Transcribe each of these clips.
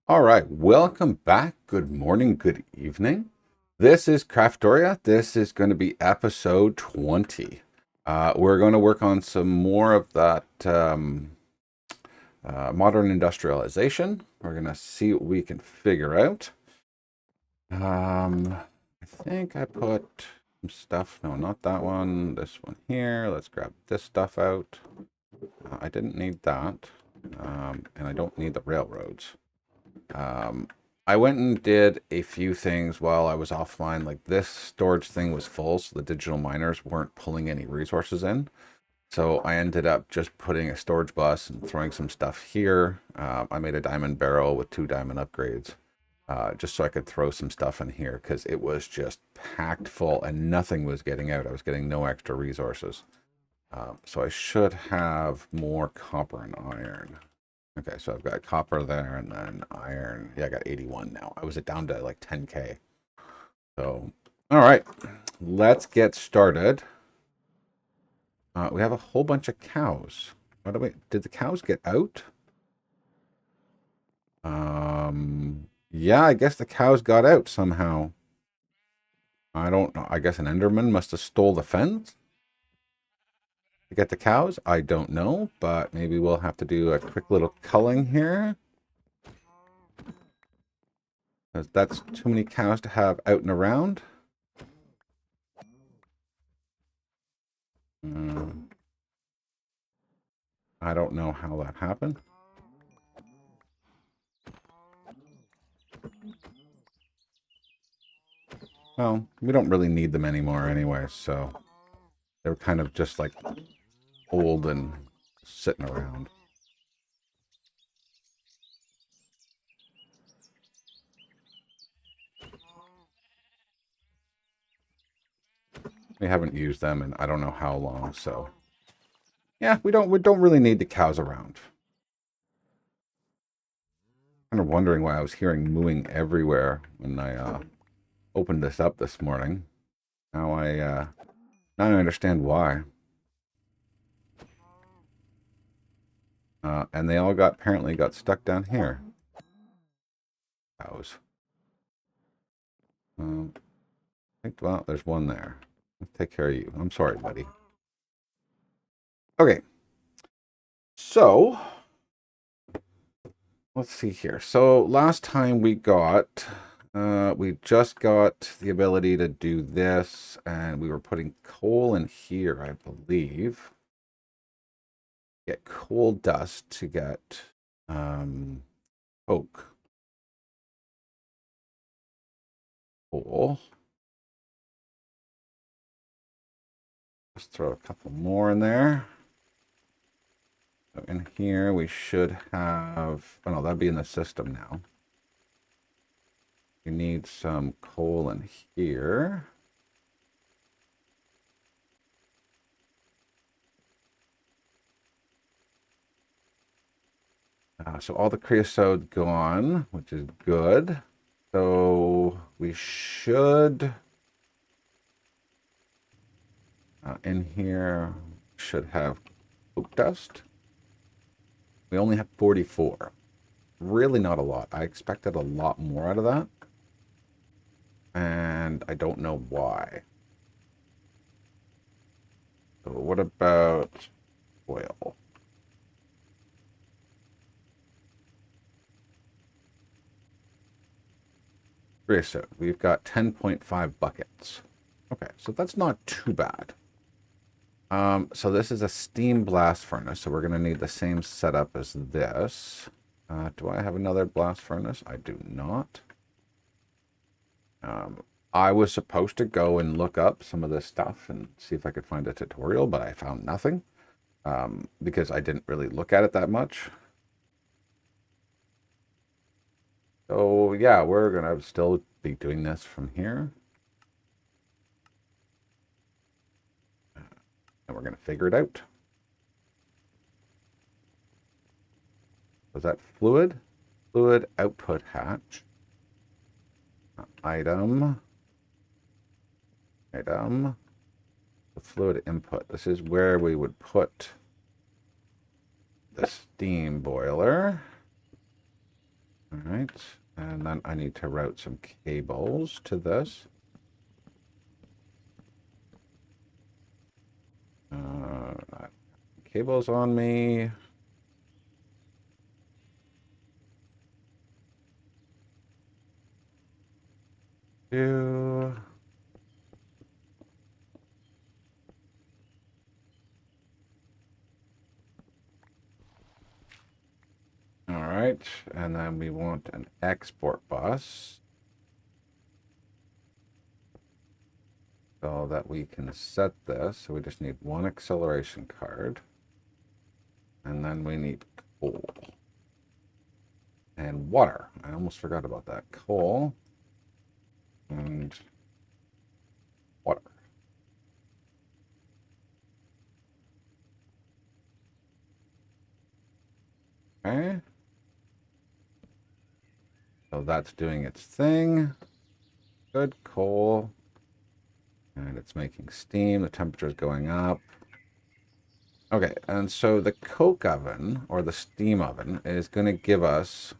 All right, welcome back. Good morning, good evening. This is Craftoria. This is going to be episode 20. We're going to work on some more of that modern industrialization. We're going to see what we can figure out. I think I put some stuff. No, not that one. This one here. Let's grab this stuff out. I didn't need that. And I don't need the railroads. Um, I went and did a few things while I was offline. Like this storage thing was full, so the digital miners weren't pulling any resources in. So I ended up just putting a storage bus and throwing some stuff here. I made a diamond barrel with 2 diamond upgrades, just so I could throw some stuff in here because it was just packed full and nothing was getting out. I was getting no extra resources. So I should have more copper and iron. Okay, so I've got copper there and then iron. Yeah, I got 81 now. I was down to like 10K. So, all right, let's get started. We have a whole bunch of cows. Did the cows get out? Yeah, I guess the cows got out somehow. I don't know. I guess an enderman must have stole the fence to get the cows. I don't know, but maybe we'll have to do a quick little culling here. Because that's too many cows to have out and around. I don't know how that happened. Well, we don't really need them anymore anyway, so they're kind of just like old and sitting around. We haven't used them in I don't know how long, so yeah, we don't really need the cows around. Kind of wondering why I was hearing mooing everywhere when I opened this up this morning. Now I understand why. And they all apparently got stuck down here. Cows. I think, well, there's one there. Let's take care of you. I'm sorry, buddy. Okay. So, let's see here. So, last time we just got the ability to do this, and we were putting coal in here, I believe. Get coal dust to get oak. Coal. Let's throw a couple more in there. So in here we should have, oh no, that'd be in the system now. We need some coal in here. So all the creosote gone, which is good. So we should, in here, should have oak dust. We only have 44. Really not a lot. I expected a lot more out of that. And I don't know why. So what about oil? Creosote. We've got 10.5 buckets. Okay, so that's not too bad. So this is a steam blast furnace, so we're going to need the same setup as this. Do I have another blast furnace? I do not. I was supposed to go and look up some of this stuff and see if I could find a tutorial, but I found nothing because I didn't really look at it that much. So yeah, we're going to still be doing this from here. And we're going to figure it out. Was that fluid? Fluid output hatch. Item. The fluid input. This is where we would put the steam boiler. All right. And then I need to route some cables to this. Cables on me. Two. All right. And then we want an export bus so that we can set this. So we just need one acceleration card. And then we need coal. And water. I almost forgot about that. Coal and water. Okay. So that's doing its thing. Good. Coal. And it's making steam. The temperature is going up. Okay, and so the coke oven, or the steam oven, is going to give us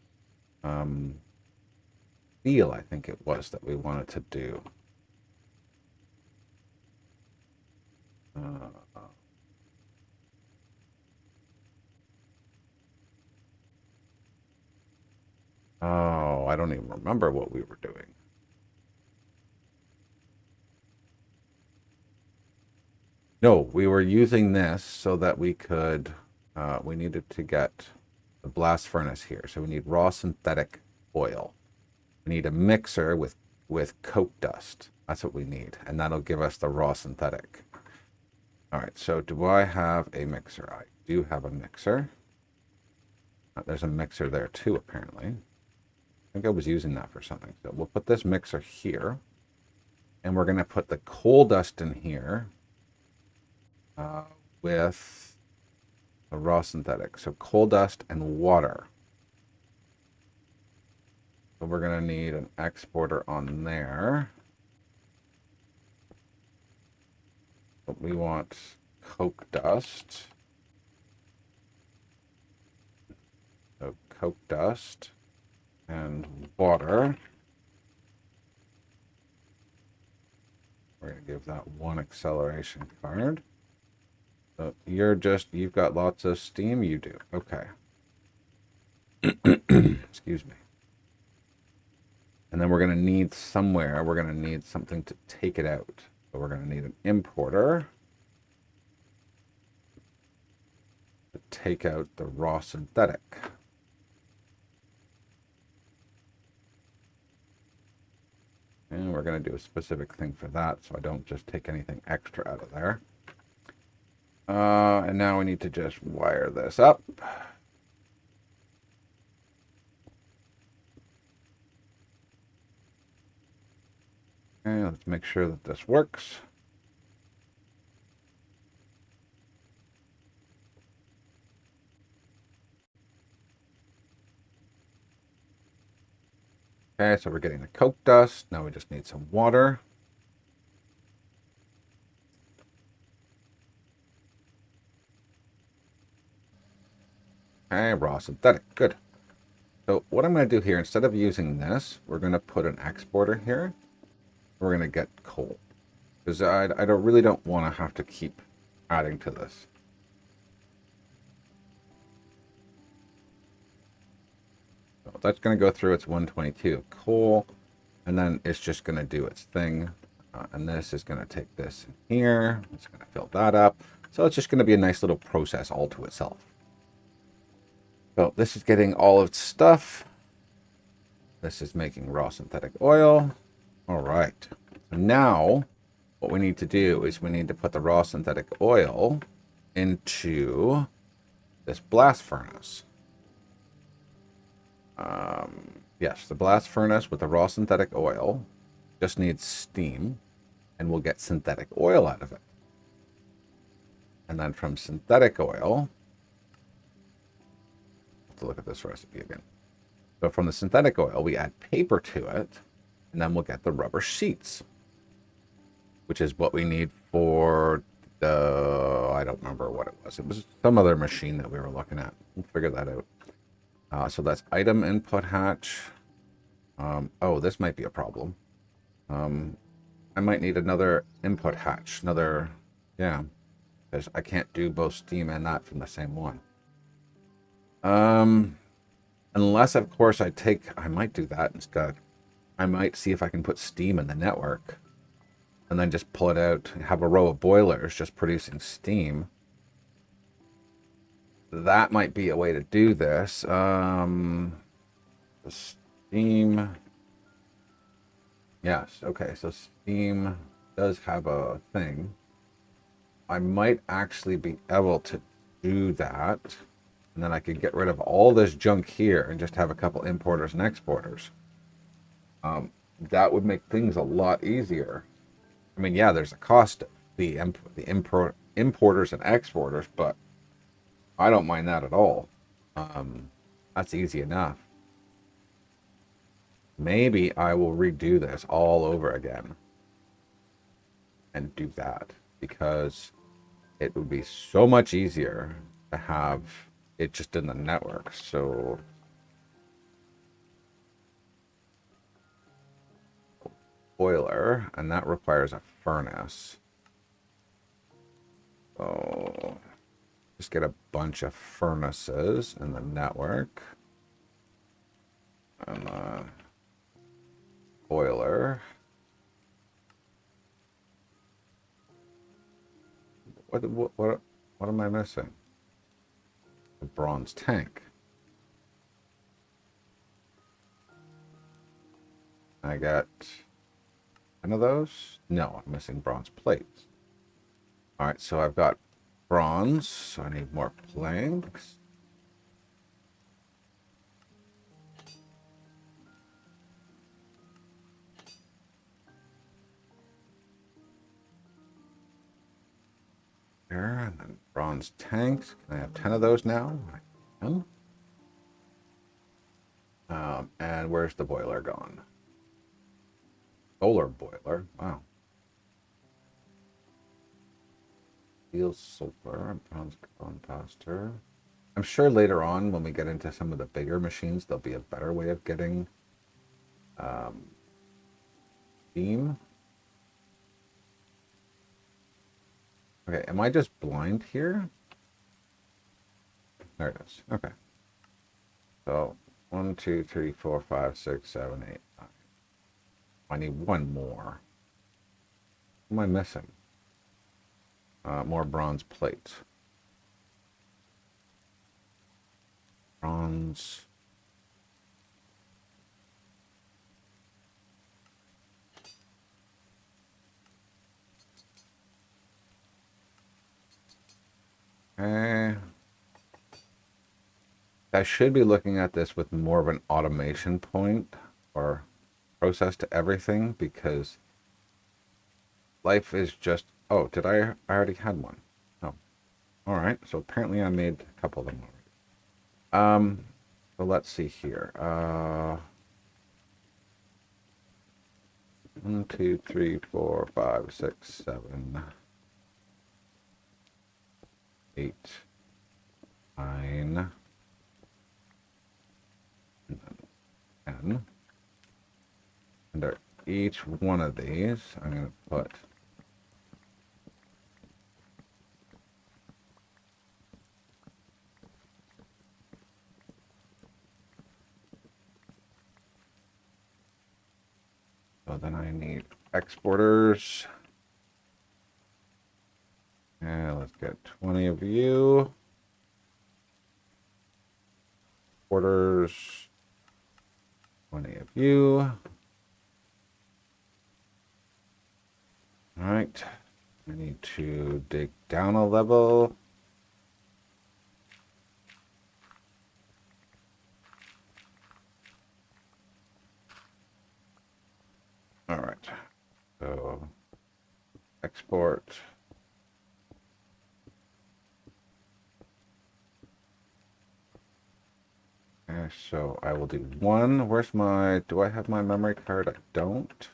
steel, I think it was, that we wanted to do. Oh, I don't even remember what we were doing. No, we were using this so that we could, we needed to get the blast furnace here. So we need raw synthetic oil. We need a mixer with coke dust. That's what we need. And that'll give us the raw synthetic. All right, so do I have a mixer? I do have a mixer. There's a mixer there too, apparently. I think I was using that for something. So we'll put this mixer here. And we're going to put the coal dust in here with the raw synthetic. So coal dust and water. So we're going to need an exporter on there. But we want coke dust. So coke dust and water. We're going to give that one acceleration card. So you've got lots of steam? You do. Okay. Excuse me. And then we're going to need somewhere, we're going to need something to take it out. So we're going to need an importer to take out the raw synthetic. And we're going to do a specific thing for that, so I don't just take anything extra out of there. And now we need to just wire this up. Okay, let's make sure that this works. Okay, so we're getting the coke dust. Now we just need some water. Okay, raw synthetic. Good. So what I'm going to do here, instead of using this, we're going to put an exporter here. We're going to get coal. Because I really don't want to have to keep adding to this. So that's going to go through its 122 coal. And then it's just going to do its thing. And this is going to take this in here. It's going to fill that up. So it's just going to be a nice little process all to itself. So this is getting all of its stuff. This is making raw synthetic oil. All right. So now what we need to do is we need to put the raw synthetic oil into this blast furnace. Yes, the blast furnace with the raw synthetic oil just needs steam, and we'll get synthetic oil out of it. And then from synthetic oil, to look at this recipe again. So from the synthetic oil, we add paper to it, and then we'll get the rubber sheets, which is what we need for the, I don't remember what it was. It was some other machine that we were looking at. We'll figure that out. So that's item input hatch. Oh, this might be a problem. I might need another input hatch. Yeah, because I can't do both Steam and that from the same one. Unless, of course, I might do that instead. I might see if I can put Steam in the network and then just pull it out, have a row of boilers just producing steam. That might be a way to do this. The steam. Yes, okay, so steam does have a thing. I might actually be able to do that. And then I could get rid of all this junk here and just have a couple importers and exporters. That would make things a lot easier. I mean, yeah, there's a cost to the importers and exporters, but I don't mind that at all. That's easy enough. Maybe I will redo this all over again and do that because it would be so much easier to have it just in the network. So boiler, and that requires a furnace. So just get a bunch of furnaces in the network. And boiler. What am I missing? A bronze tank. I got 10 of those? No, I'm missing bronze plates. All right, so I've got bronze, so I need more planks. There, and then bronze tanks. Can I have 10 of those now? I can. And where's the boiler gone? Solar boiler. Wow. Steel sulfur, bronze composter. I'm sure later on when we get into some of the bigger machines, there'll be a better way of getting steam. Okay, am I just blind here? There it is. Okay. So 1, 2, 3, 4, 5, 6, 7, 8, 9. I need one more. What am I missing? More bronze plates. Bronze. Okay. I should be looking at this with more of an automation point or process to everything because life is just. Oh, did I already had one? Oh, all right. So apparently I made a couple of them already. So let's see here. 1, 2, 3, 4, 5, 6, 7, 8, 9, and then 10. Under each one of these, I'm going to put so then I need exporters. And let's get 20 of you. Exporters. 20 of you. All right. I need to dig down a level. All right. So export. Okay, so I will do one. Where's my, do I have my memory card? I don't.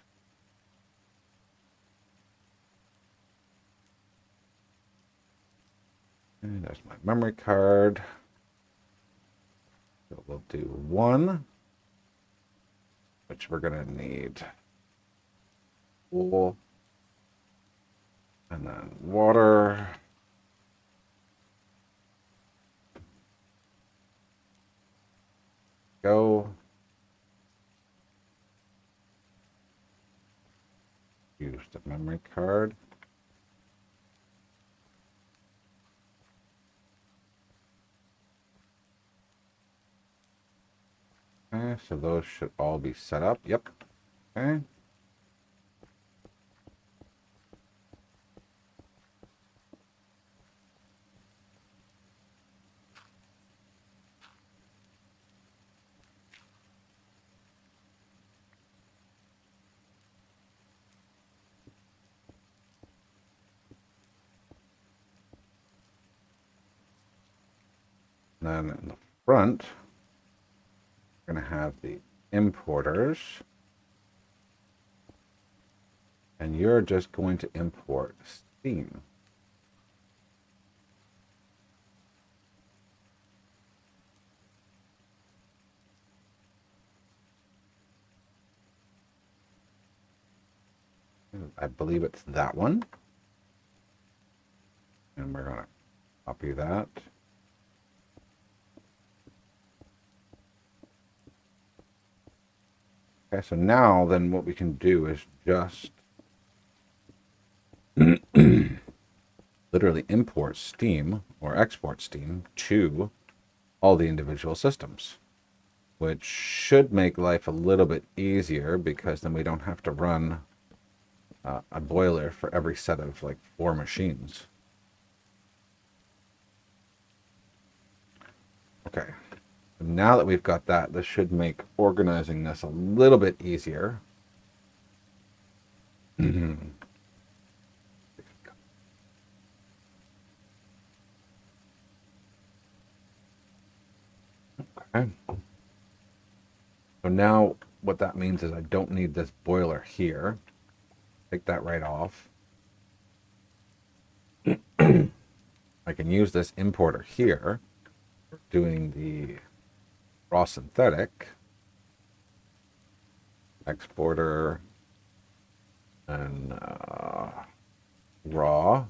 And there's my memory card. So we'll do one, which we're going to need wool, and then water. Go. Use the memory card. Okay, so those should all be set up. Yep. Okay. And then in the front, we're going to have the importers. And you're just going to import Steam. I believe it's that one. And we're going to copy that. Okay, so now then what we can do is just literally import Steam or export Steam to all the individual systems, which should make life a little bit easier because then we don't have to run a boiler for every set of like 4 machines. Okay, now that we've got that, this should make organizing this a little bit easier. Okay. So now what that means is I don't need this boiler here. Take that right off. I can use this importer here for doing the raw synthetic. Exporter and raw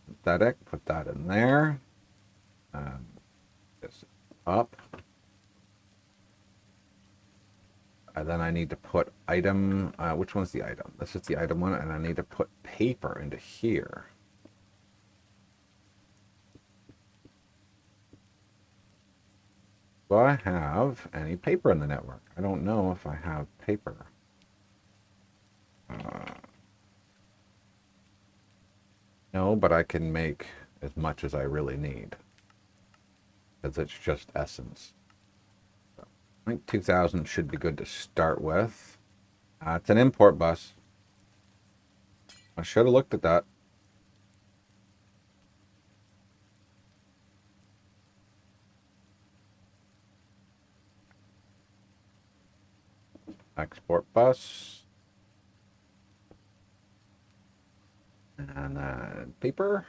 synthetic. Put that in there. This up. And then I need to put item. Which one's the item? This is the item one, and I need to put paper into here. Do I have any paper in the network? I don't know if I have paper. No, but I can make as much as I really need. Because it's just essence. So, I think 2000 should be good to start with. It's an import bus. I should have looked at that. Export bus. And then paper.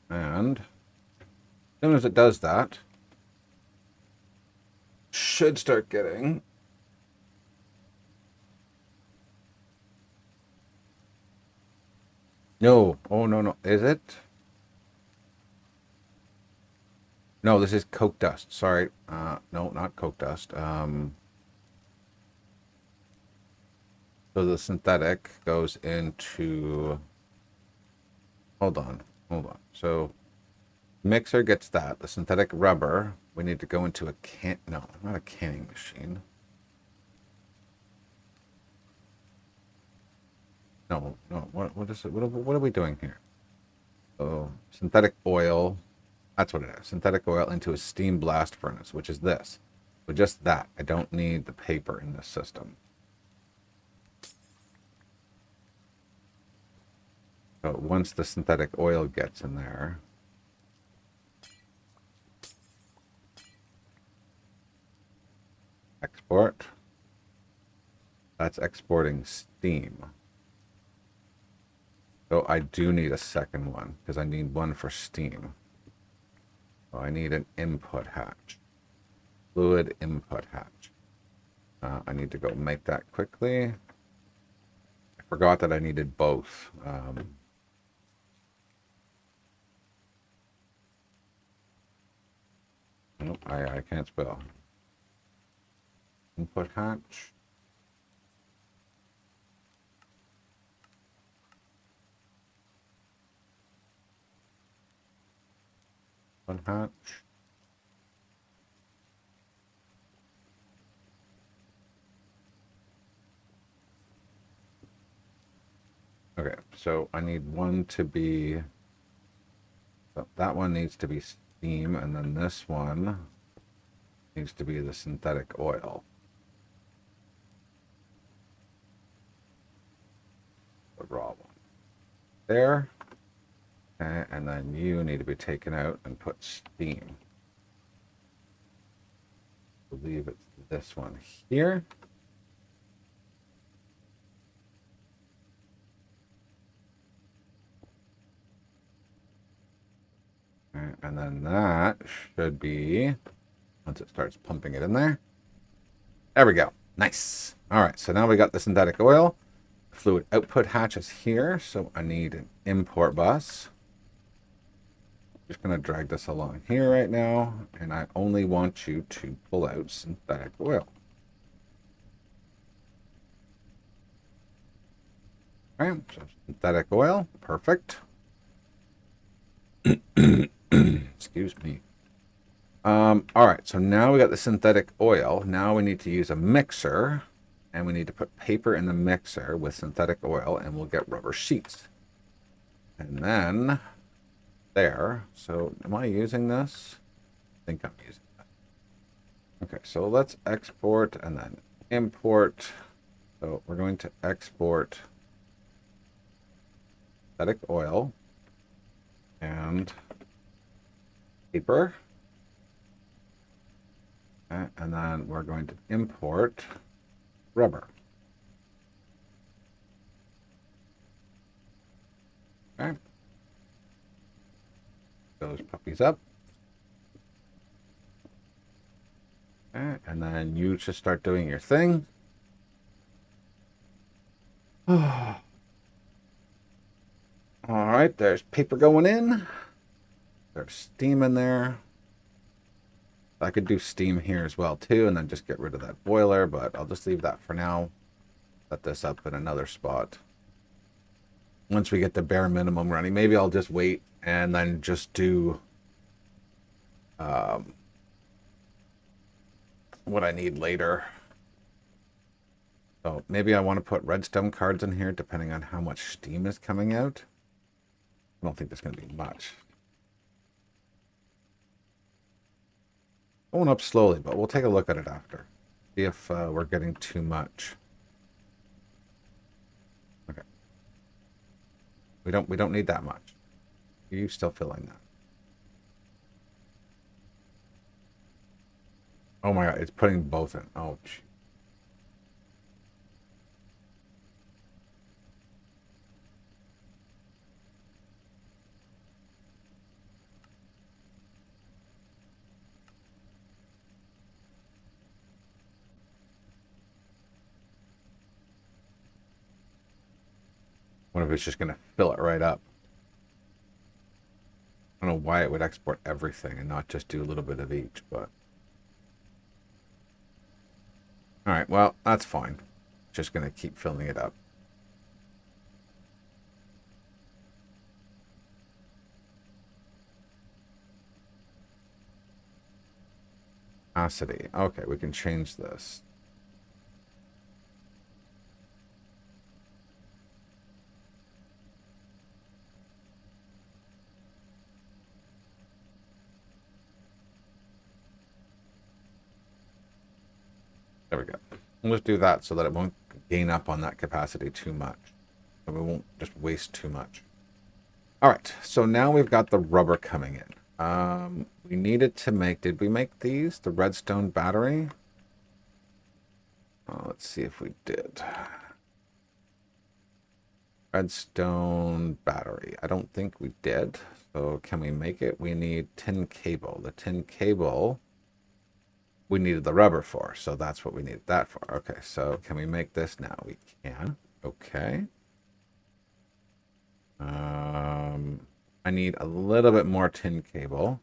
And as soon as it does that, should start getting no. Oh no, no. Is it? No, this is coke dust. Sorry. No, not coke dust. So the synthetic goes into, hold on. So mixer gets that. The synthetic rubber, we need to go into a no, not a canning machine. No, what is it? What are we doing here? So synthetic oil, that's what it is. Synthetic oil into a steam blast furnace, which is this. So just that. I don't need the paper in this system. So once the synthetic oil gets in there, export. That's exporting steam. So I do need a second one because I need one for steam. Oh, I need an input hatch. Fluid input hatch. I need to go make that quickly. I forgot that I needed both. Nope, I can't spell. Input hatch. Input hatch. Okay, so I need one to be, that one needs to be steam, and then this one needs to be the synthetic oil. The raw one. There. Okay, and then you need to be taken out and put steam. I believe it's this one here. Okay, and then that should be, once it starts pumping it in there. There we go. Nice. All right, so now we got the synthetic oil. Fluid output hatch is here, so I need an import bus. Just going to drag this along here right now, and I only want you to pull out synthetic oil. Okay, so synthetic oil, perfect. Excuse me. All right, so now we got the synthetic oil. Now we need to use a mixer, and we need to put paper in the mixer with synthetic oil, and we'll get rubber sheets. And then there. So am I using this? I think I'm using that. Okay, so let's export and then import. So we're going to export synthetic oil and paper. Okay, and then we're going to import rubber. Okay. Those puppies up. Okay, and then you just start doing your thing. All right, there's paper going in. There's steam in there. I could do steam here as well too, and then just get rid of that boiler, but I'll just leave that for now. Set this up in another spot. Once we get the bare minimum running, maybe I'll just wait and then just do what I need later. So maybe I want to put redstone cards in here depending on how much steam is coming out. I don't think there's going to be much. Going up slowly, but we'll take a look at it after. See if we're getting too much. Okay. We don't need that much. Are you still feeling that? Oh my god, it's putting both in. Oh, gee. What if it's just going to fill it right up? I don't know why it would export everything and not just do a little bit of each, but... Alright, well, that's fine. Just going to keep filling it up. Capacity. Okay, we can change this. There we go. Let's do that so that it won't gain up on that capacity too much. And we won't just waste too much. All right, so now we've got the rubber coming in. We needed to make, did we make these? The redstone battery? Let's see if we did. Redstone battery. I don't think we did. So can we make it? We need tin cable. The tin cable we needed the rubber for, so that's what we needed that for. Okay, so can we make this now? We can. Okay. I need a little bit more tin cable.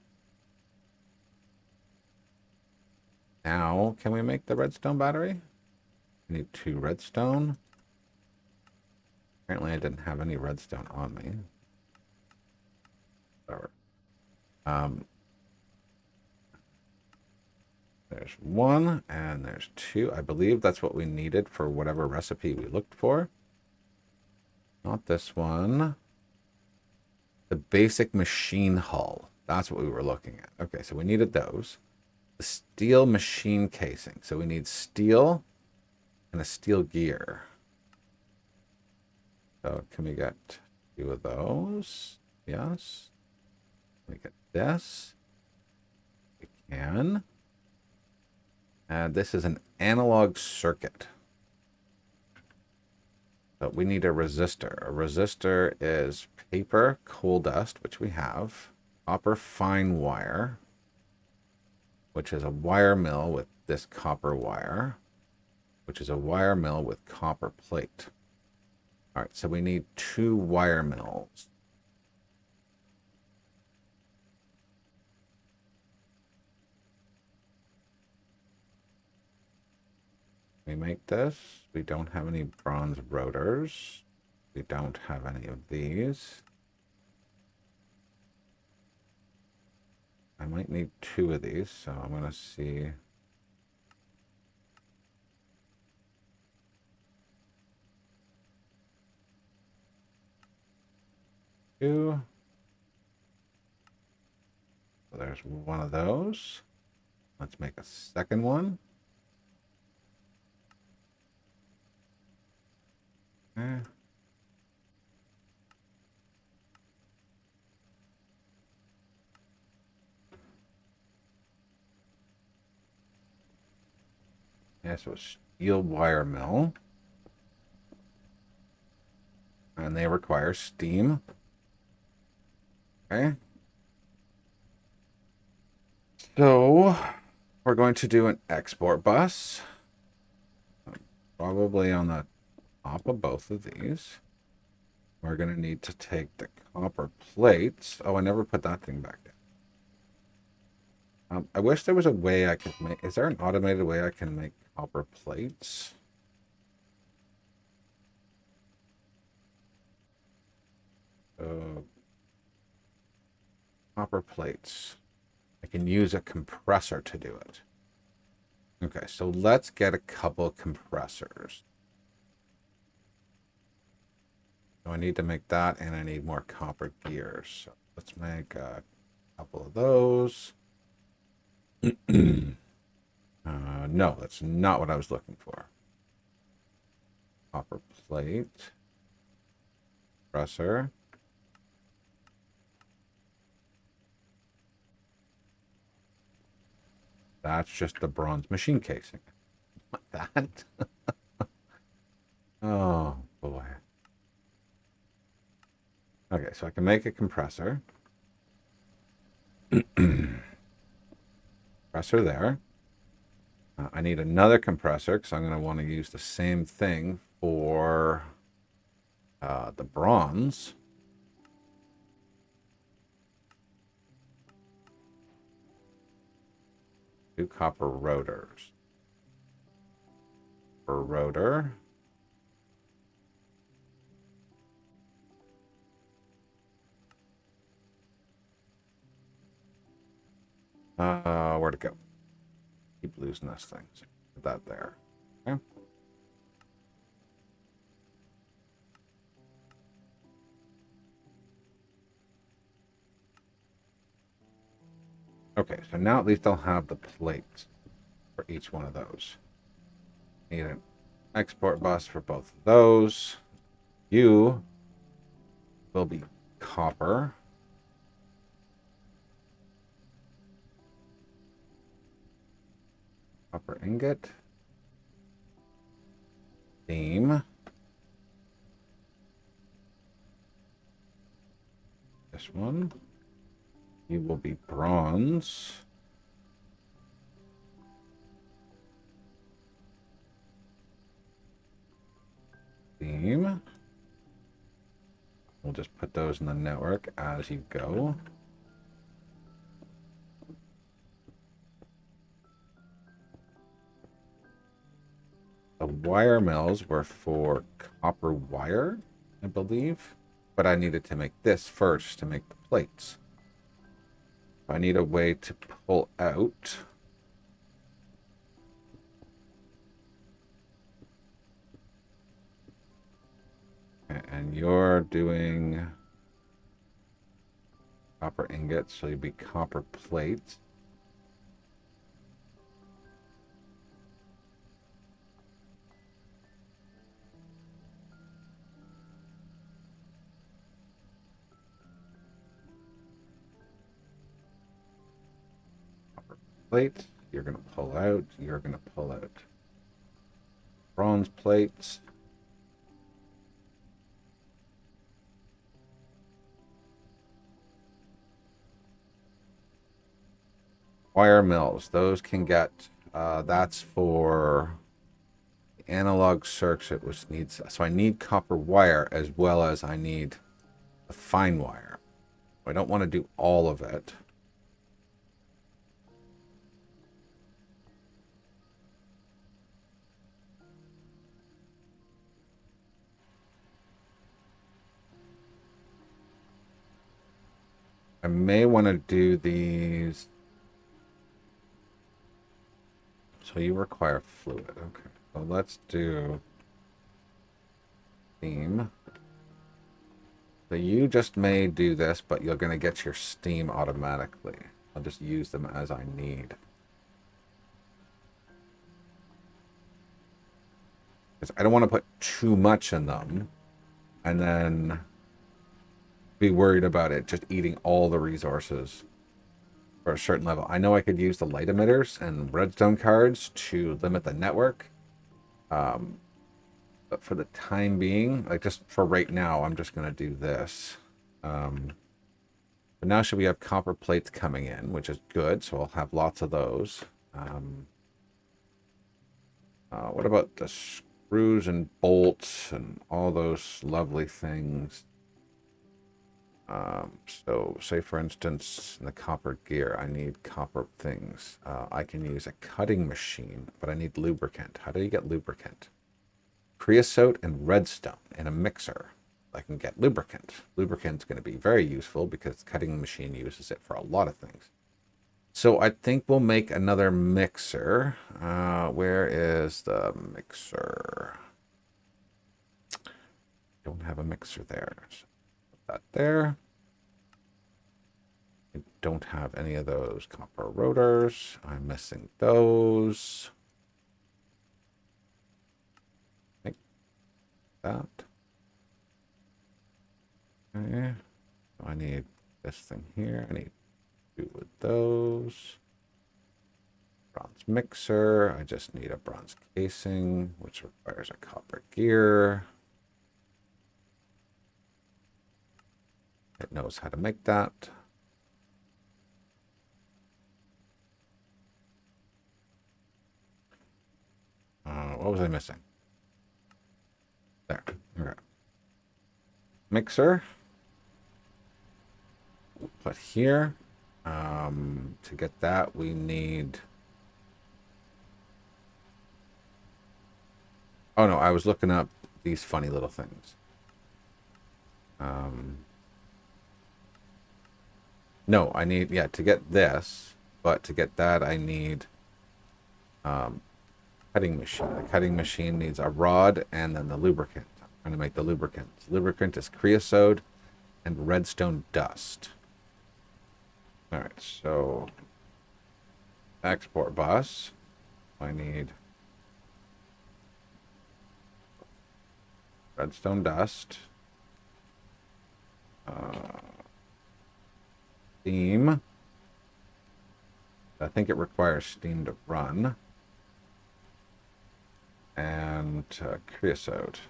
Now, can we make the redstone battery? I need 2 redstone. Apparently I didn't have any redstone on me. Whatever. There's 1 and there's 2. I believe that's what we needed for whatever recipe we looked for. Not this one. The basic machine hull. That's what we were looking at. Okay, so we needed those. The steel machine casing. So we need steel and a steel gear. So can we get 2 of those? Yes. Can we get this? We can. And this is an analog circuit. So we need a resistor. A resistor is paper, coal dust, which we have, copper fine wire, which is a wire mill with this copper wire, which is a wire mill with copper plate. All right, so we need 2 wire mills. We make this. We don't have any bronze rotors. We don't have any of these. I might need 2 of these, so I'm going to see. Two. So there's 1 of those. Let's make a second one. Okay. Yeah, so a steel wire mill. And they require steam. Okay. So we're going to do an export bus. Probably on the top of both of these. We're going to need to take the copper plates. Oh, I never put that thing back down. I wish there was a way I could make... Is there an automated way I can make copper plates? Copper plates. I can use a compressor to do it. Okay, so let's get a couple compressors. So I need to make that, and I need more copper gears. So let's make a couple of those. No, that's not what I was looking for. Copper plate. Compressor. That's just the bronze machine casing. What that? Oh, boy. Okay, so I can make a compressor. Compressor there. I need another compressor because I'm going to want to use the same thing for the bronze. Two copper rotors. Per rotor. Where'd it go? Keep losing this thing. So put that there. Okay. Okay, so now at least I'll have the plates for each one of those. Need an export bus for both of those. You will be copper. Copper ingot. Steam. This one. You will be bronze. Steam. We'll just put those in the network as you go. The wire mills were for copper wire, I believe. But I needed to make this first to make the plates. I need a way to pull out. And you're doing copper ingots, so you'd be copper plates. Plate, you're going to pull out, you're going to pull out. Bronze plates. Wire mills, those can get, that's for analog circuit, which needs, so I need copper wire as well as I need the fine wire. I don't want to do all of it. I may want to do these. So you require fluid. Okay. So let's do steam. So you just may do this, but you're going to get your steam automatically. I'll just use them as I need. Because I don't want to put too much in them and then be worried about it just eating all the resources for a certain level. I know I could use the light emitters and redstone cards to limit the network. But for the time being, like just for right now, I'm just going to do this. But now should we have copper plates coming in, which is good. So I'll have lots of those. What about the screws and bolts and all those lovely things? So say for instance, in the copper gear, I need copper things. I can use a cutting machine, but I need lubricant. How do you get lubricant? Creosote and redstone in a mixer. I can get lubricant. Lubricant's going to be very useful because the cutting machine uses it for a lot of things. So I think we'll make another mixer. Where is the mixer? Don't have a mixer there. So put that there. I don't have any of those copper rotors. I'm missing those. Like that. Okay. So I need this thing here. I need to do with those. Bronze mixer. I just need a bronze casing, which requires a copper gear. It knows how to make that. What was I missing? There. Okay. Mixer. We'll put here. To get that, we need... Oh, no, I was looking up these funny little things. No, I need... Yeah, to get this, but to get that, I need... cutting machine. The cutting machine needs a rod and then the lubricant. I'm trying to make the lubricant. Lubricant is creosote and redstone dust. All right, so export bus. I need redstone dust. Steam. I think it requires steam to run. And creosote.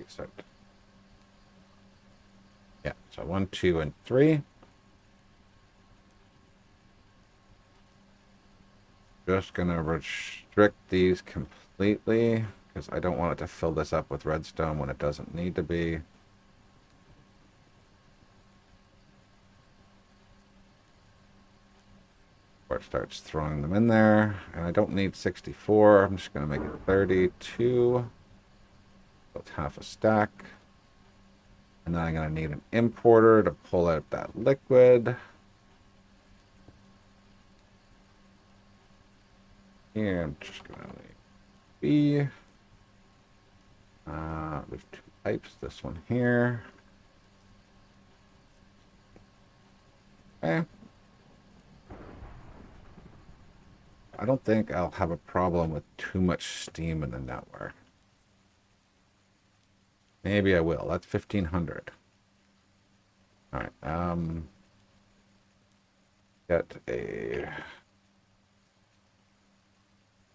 these out. Yeah, so 1, 2, and 3. Just gonna restrict these completely because I don't want it to fill this up with redstone when it doesn't need to be. Or it starts throwing them in there, and I don't need 64. I'm just gonna make it 32. So it's half a stack. And then I'm gonna need an importer to pull out that liquid. Here, I'm just gonna leave B. There's 2 pipes. This one here. Okay. I don't think I'll have a problem with too much steam in the network. Maybe I will. That's 1,500. All right. Get a.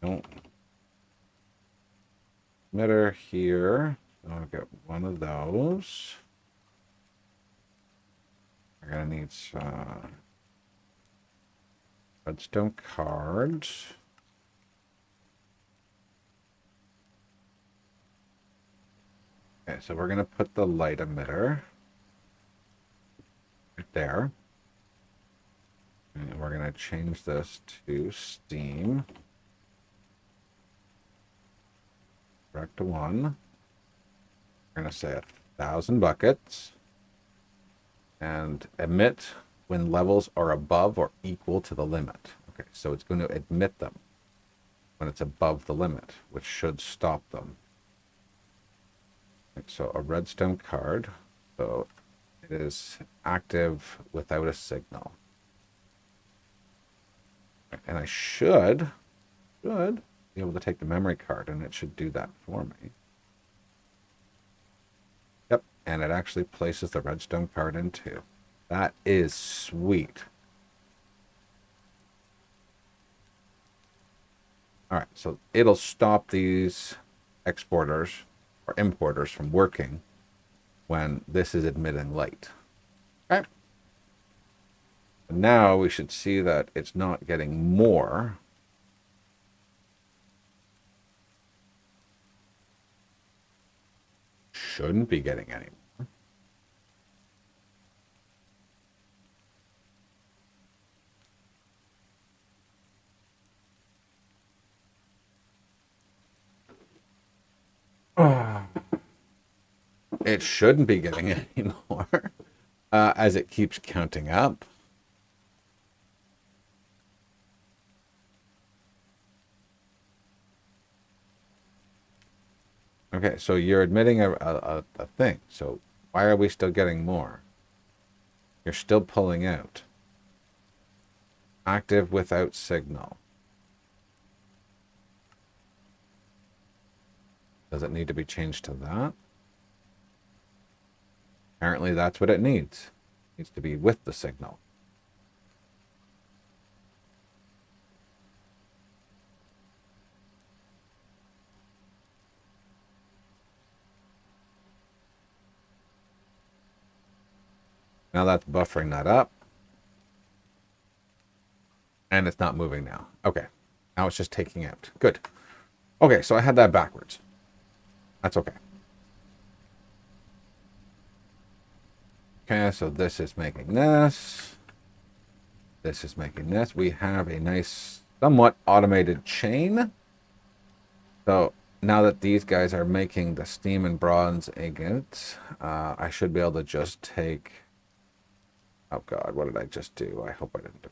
No. Emitter here. I'll get one of those. We're gonna need some redstone cards. Okay, so we're gonna put the light emitter right there. And we're gonna change this to steam. Correct to 1. We're gonna say 1,000 buckets. And emit when levels are above or equal to the limit. Okay, so it's going to admit them when it's above the limit, which should stop them. So a redstone card. So it is active without a signal. And I should be able to take the memory card, and it should do that for me. Yep, and it actually places the redstone card in too. That is sweet. All right, so it'll stop these exporters or importers from working when this is emitting light. Okay. Now we should see that it's not getting more. Shouldn't be getting any more. It shouldn't be getting any more as it keeps counting up. Okay, so you're admitting a thing. So why are we still getting more? You're still pulling out. Active without signal. Does it need to be changed to that? Apparently that's what it needs. It needs to be with the signal. Now that's buffering that up. And it's not moving now. Okay. Now it's just taking out. Good. Okay, so I had that backwards. That's okay. Okay, so this is making this. This is making this. We have a nice, somewhat automated chain. So now that these guys are making the steam and bronze ingots, I should be able to just take... Oh God, what did I just do? I hope I didn't do...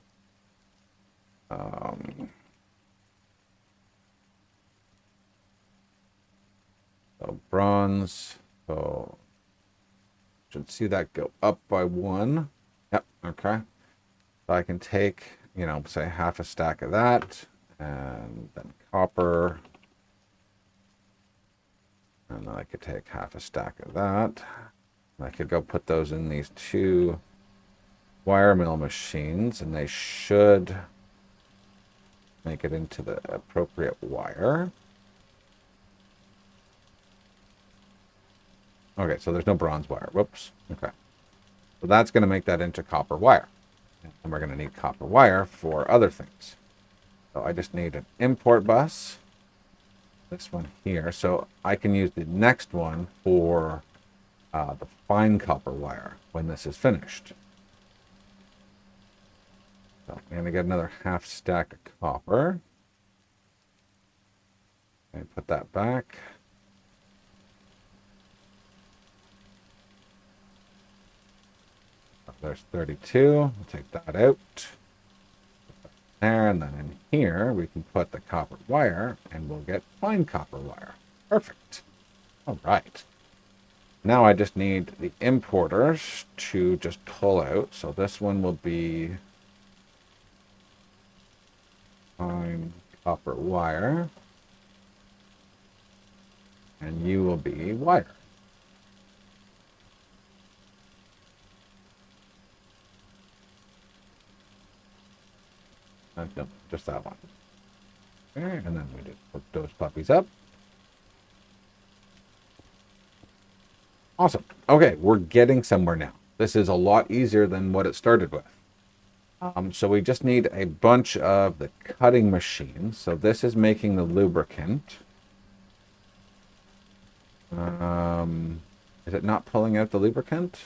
So bronze, so should see that go up by 1. Yep, okay. So I can take, you know, say half a stack of that, and then copper, and then I could take half a stack of that. And I could go put those in these 2 wire mill machines, and they should make it into the appropriate wire. Okay, so there's no bronze wire. Whoops. Okay. So that's going to make that into copper wire. And we're going to need copper wire for other things. So I just need an import bus. This one here. So I can use the next one for the fine copper wire when this is finished. So I'm going to get another half stack of copper. And put that back. There's 32. We'll take that out. There, and then in here, we can put the copper wire, and we'll get fine copper wire. Perfect. All right. Now I just need the importers to just pull out. So this one will be fine copper wire. And you will be wire. No, just that one. Okay, and then we just put those puppies up. Awesome. Okay, we're getting somewhere now. This is a lot easier than what it started with. So we just need a bunch of the cutting machines. So this is making the lubricant. Is it not pulling out the lubricant?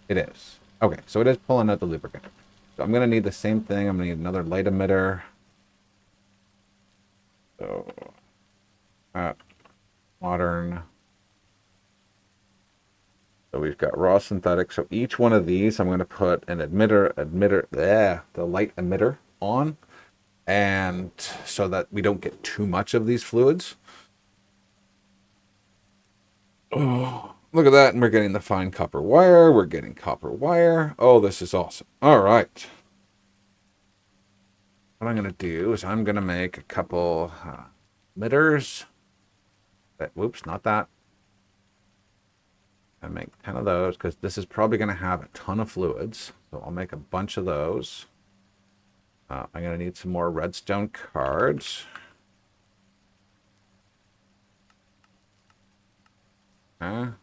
It is. Okay, so it is pulling out the lubricant. So I'm going to need the same thing. I'm going to need another light emitter. So, modern. So we've got raw synthetic. So each one of these, I'm going to put an the light emitter on. And so that we don't get too much of these fluids. Oh, look at that. And we're getting the fine copper wire. We're getting copper wire. Oh, this is awesome. All right. What I'm going to do is I'm going to make a couple emitters. Whoops, not that. I make 10 of those because this is probably going to have a ton of fluids. So I'll make a bunch of those. I'm going to need some more redstone cards. The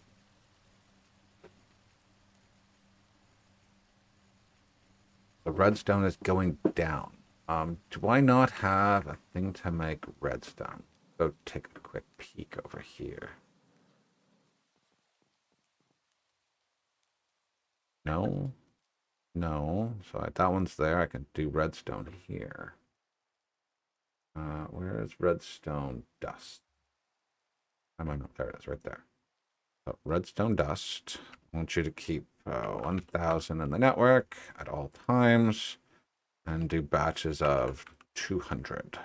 redstone is going down. Do I not have a thing to make redstone? Go take a quick peek over here. No. No. So that one's there. I can do redstone here. Where is redstone dust? I might not. There it is, right there. So redstone dust. I want you to keep 1,000 in the network at all times and do batches of 200.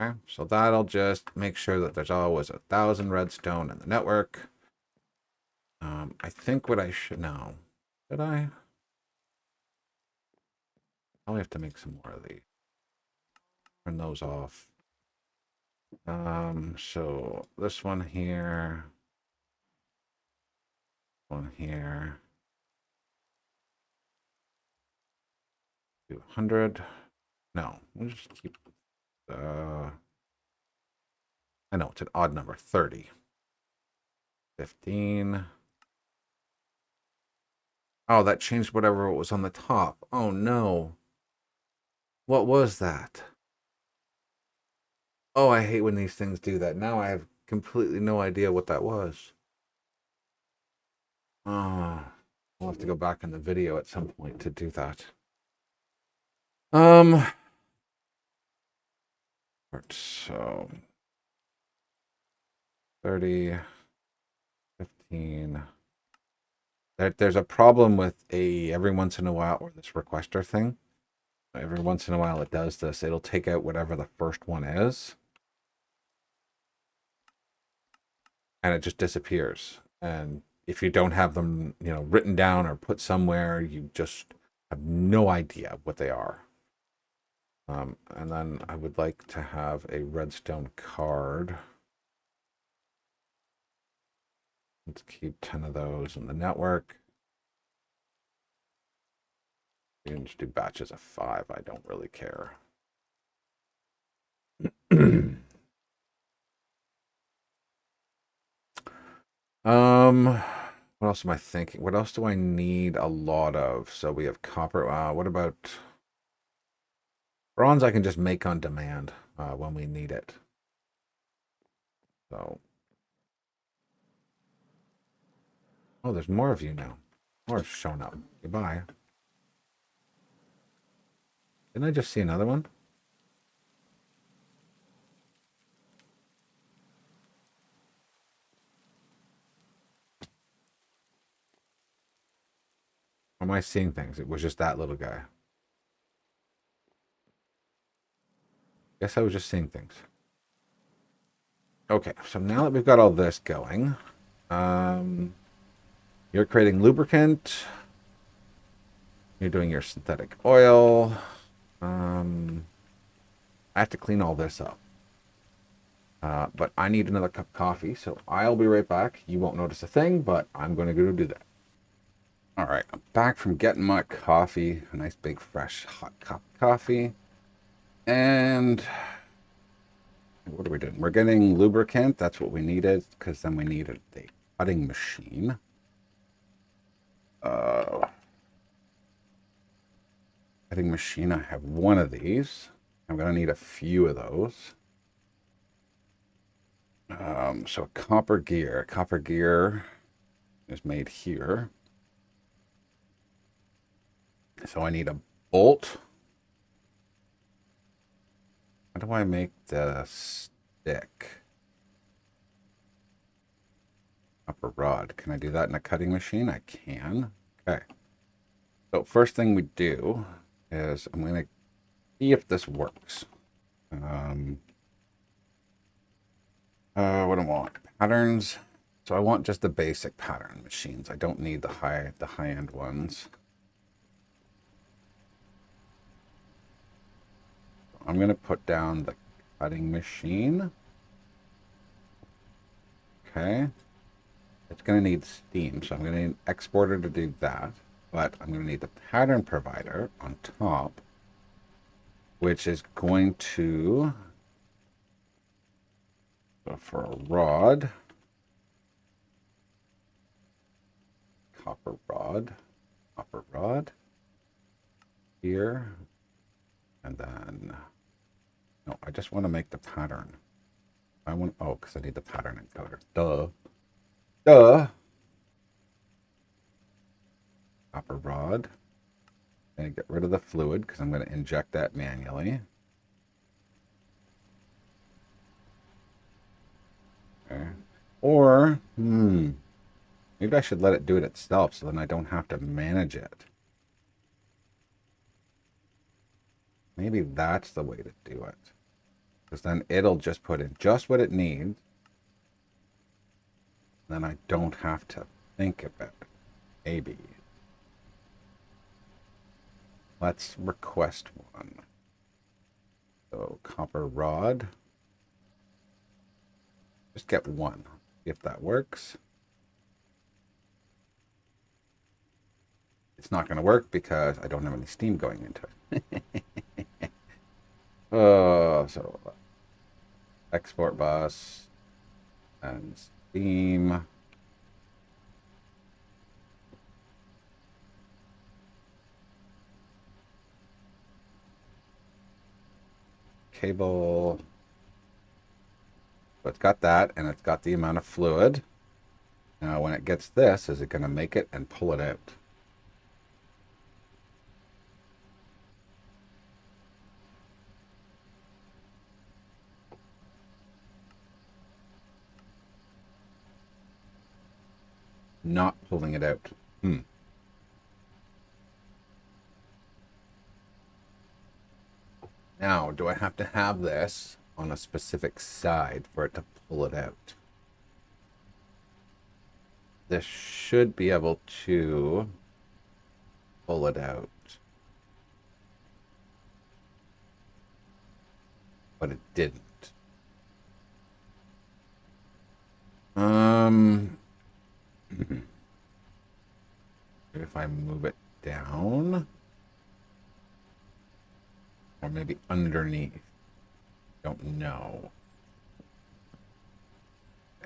Okay, so that'll just make sure that there's always 1,000 redstone in the network. I think what I should know. Did I? I'll have to make some more of these. Turn those off. So this one here. One here. 200. No, we'll just keep I know it's an odd number. 30. 15. Oh, that changed whatever was on the top. Oh no. What was that? Oh, I hate when these things do that. Now I have completely no idea what that was. Oh, we'll have to go back in the video at some point to do that. So 30, 15. There's a problem with every once in a while, or this requester thing. Every once in a while it does this. It'll take out whatever the first one is. And it just disappears. And if you don't have them, written down or put somewhere, you just have no idea what they are. And then I would like to have a redstone card. Let's keep 10 of those in the network. You can just do batches of 5. I don't really care. What else am I thinking? What else do I need a lot of? So we have copper. What about bronze? I can just make on demand when we need it. So, oh, there's more of you now. More showing up. Goodbye. Didn't I just see another one? Or am I seeing things? It was just that little guy. Guess I was just seeing things. Okay, so now that we've got all this going, you're creating lubricant. You're doing your synthetic oil. I have to clean all this up. But I need another cup of coffee, so I'll be right back. You won't notice a thing, but I'm going to go do that. All right, I'm back from getting my coffee, a nice big fresh hot cup of coffee. And what are we doing? We're getting lubricant. That's what we needed, because then we needed a cutting machine. Cutting machine, I have one of these. I'm going to need a few of those. So copper gear. Copper gear is made here. So I need a bolt. How do I make the stick? Copper rod. Can I do that in a cutting machine? I can. Okay. So first thing we do is I'm going to see if this works. What do I want? Patterns. So I want just the basic pattern machines. I don't need the high-end ones. I'm going to put down the cutting machine. Okay. It's going to need steam, so I'm going to need an exporter to do that. But I'm going to need the pattern provider on top, which is going to, so for a rod, copper rod here, and then, no, I just want to make the pattern. I want, oh, because I need the pattern encoder. Duh. Copper rod. I'm going to get rid of the fluid because I'm going to inject that manually. Okay. Or, maybe I should let it do it itself so then I don't have to manage it. Maybe that's the way to do it. Because then it'll just put in just what it needs. Then I don't have to think about it. Maybe. Let's request one. So copper rod. Just get one. See if that works. It's not going to work because I don't have any steam going into it. So export bus and steam. Cable. So it's got that, and it's got the amount of fluid. Now, when it gets this, is it going to make it and pull it out? Not pulling it out. Now, do I have to have this on a specific side for it to pull it out? This should be able to pull it out. But it didn't. If I move it down, or maybe underneath, don't know.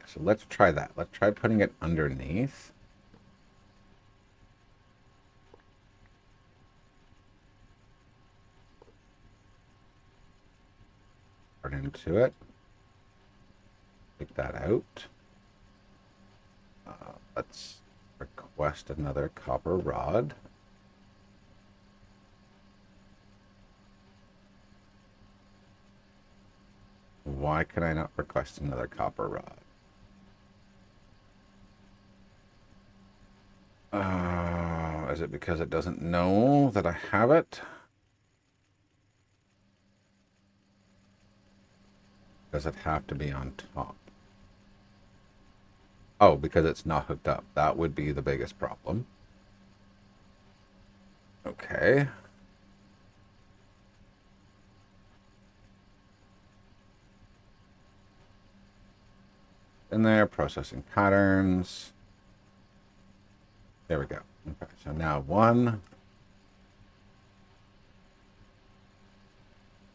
so let's try that. Let's try putting it underneath. Turn into it. Take that out. Let's request another copper rod. Why can I not request another copper rod? Is it because it doesn't know that I have it? Does it have to be on top? Oh, because it's not hooked up. That would be the biggest problem. Okay. In there, processing patterns. There we go. Okay, so now one.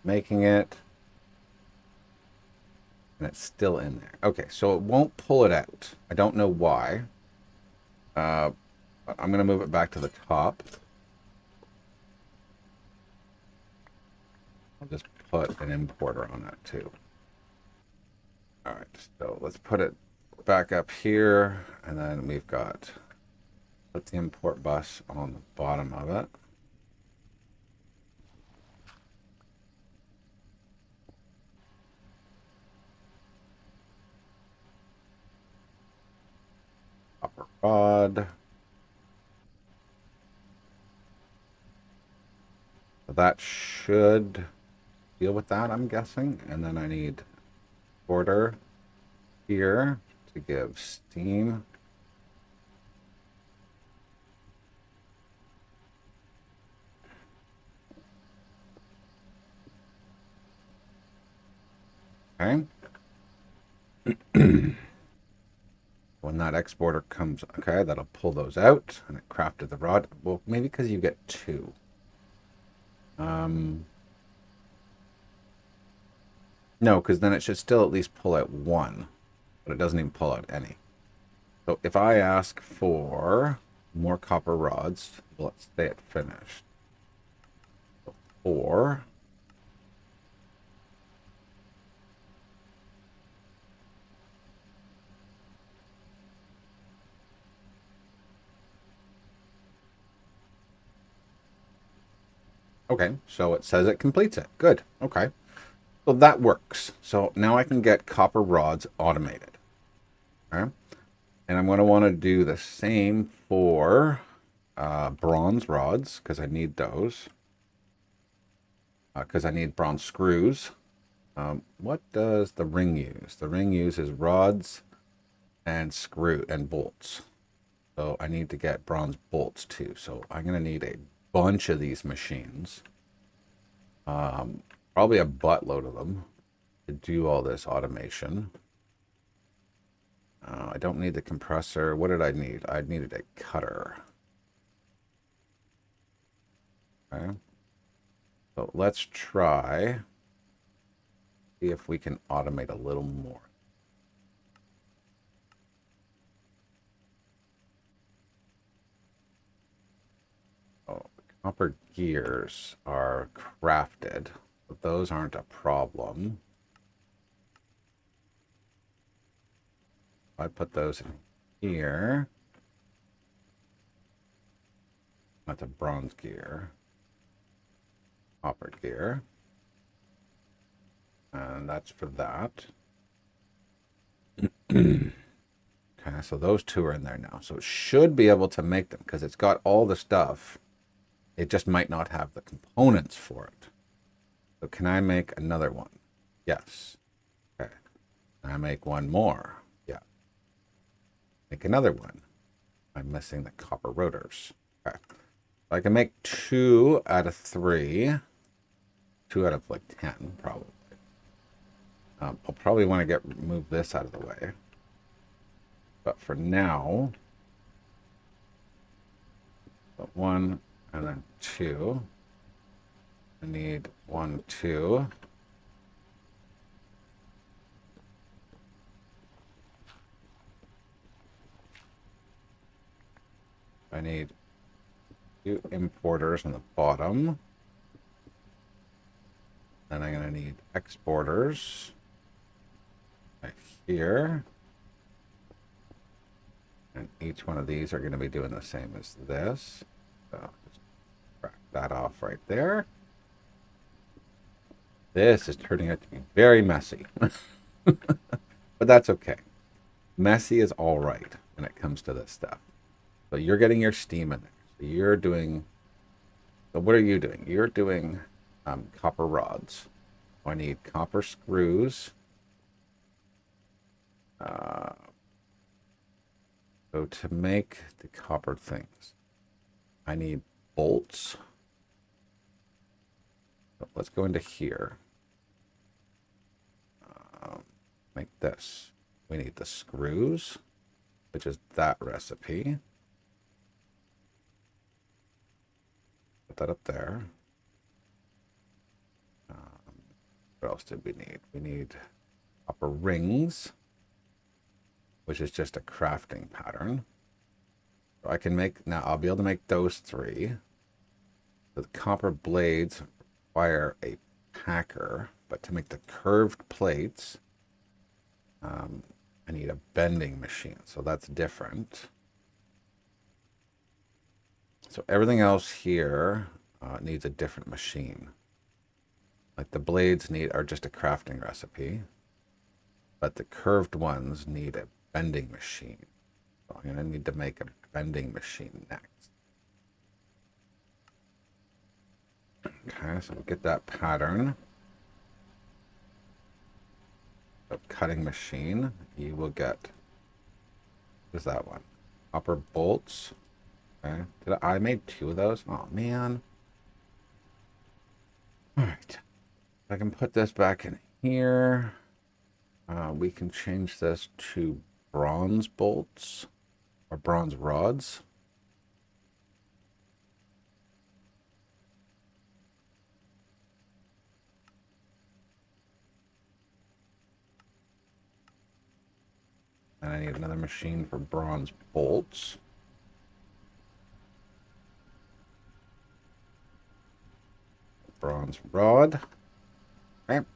Making it. And it's still in there. Okay, so it won't pull it out. I don't know why. I'm going to move it back to the top. I'll just put an importer on that too. All right, so let's put it back up here, and then we've got, put the import bus on the bottom of it. Copper rod. So that should deal with that, I'm guessing. And then I need order here to give steam. Okay. When that exporter comes, okay, that'll pull those out, and it crafted the rod. Well, maybe because you get two. No, because then it should still at least pull out one, but it doesn't even pull out any. So if I ask for more copper rods, let's say it finished. So 4. Okay, so it says it completes it. Good. Okay. So that works. So now I can get copper rods automated. Okay. And I'm going to want to do the same for bronze rods, because I need those. Because I need bronze screws. What does the ring use? The ring uses rods and screw and bolts. So I need to get bronze bolts too. So I'm going to need a bunch of these machines. Probably a buttload of them to do all this automation. I don't need the compressor. What did I need? I needed a cutter. Okay. So let's try. See if we can automate a little more. Oh, copper gears are crafted, but those aren't a problem. If I put those in here, that's a bronze gear, copper gear, and that's for that. Okay, so those two are in there now. So it should be able to make them because it's got all the stuff. It just might not have the components for it. So can I make another one? Yes. Okay. Can I make one more? Yeah. Make another one. I'm missing the copper rotors. Okay. So I can make 2 out of 3. 2 out of like 10, probably. I'll probably want to move this out of the way. But for now, put 1 and then 2. I need 1, 2. I need 2 importers on the bottom. Then I'm going to need exporters right here. And each one of these are going to be doing the same as this. So just crack that off right there. This is turning out to be very messy. But that's okay. Messy is all right when it comes to this stuff. So you're getting your steam in there. So you're doing... So what are you doing? You're doing copper rods. I need copper screws. So to make the copper things, I need bolts. So let's go into here. Make this. We need the screws, which is that recipe. Put that up there. What else did we need? We need copper rings, which is just a crafting pattern. So I can make, now I'll be able to make those 3. The copper blades require a packer, but to make the curved plates, I need a bending machine, so that's different. So everything else here needs a different machine. Like the blades are just a crafting recipe, but the curved ones need a bending machine. So I'm going to need to make a bending machine next. Okay, so we'll get that pattern. A cutting machine. You will get, what is that one? Copper bolts. Okay. I made 2 of those? Oh, man. All right. I can put this back in here. We can change this to bronze bolts or bronze rods. And I need another machine for bronze bolts. Bronze rod. Okay.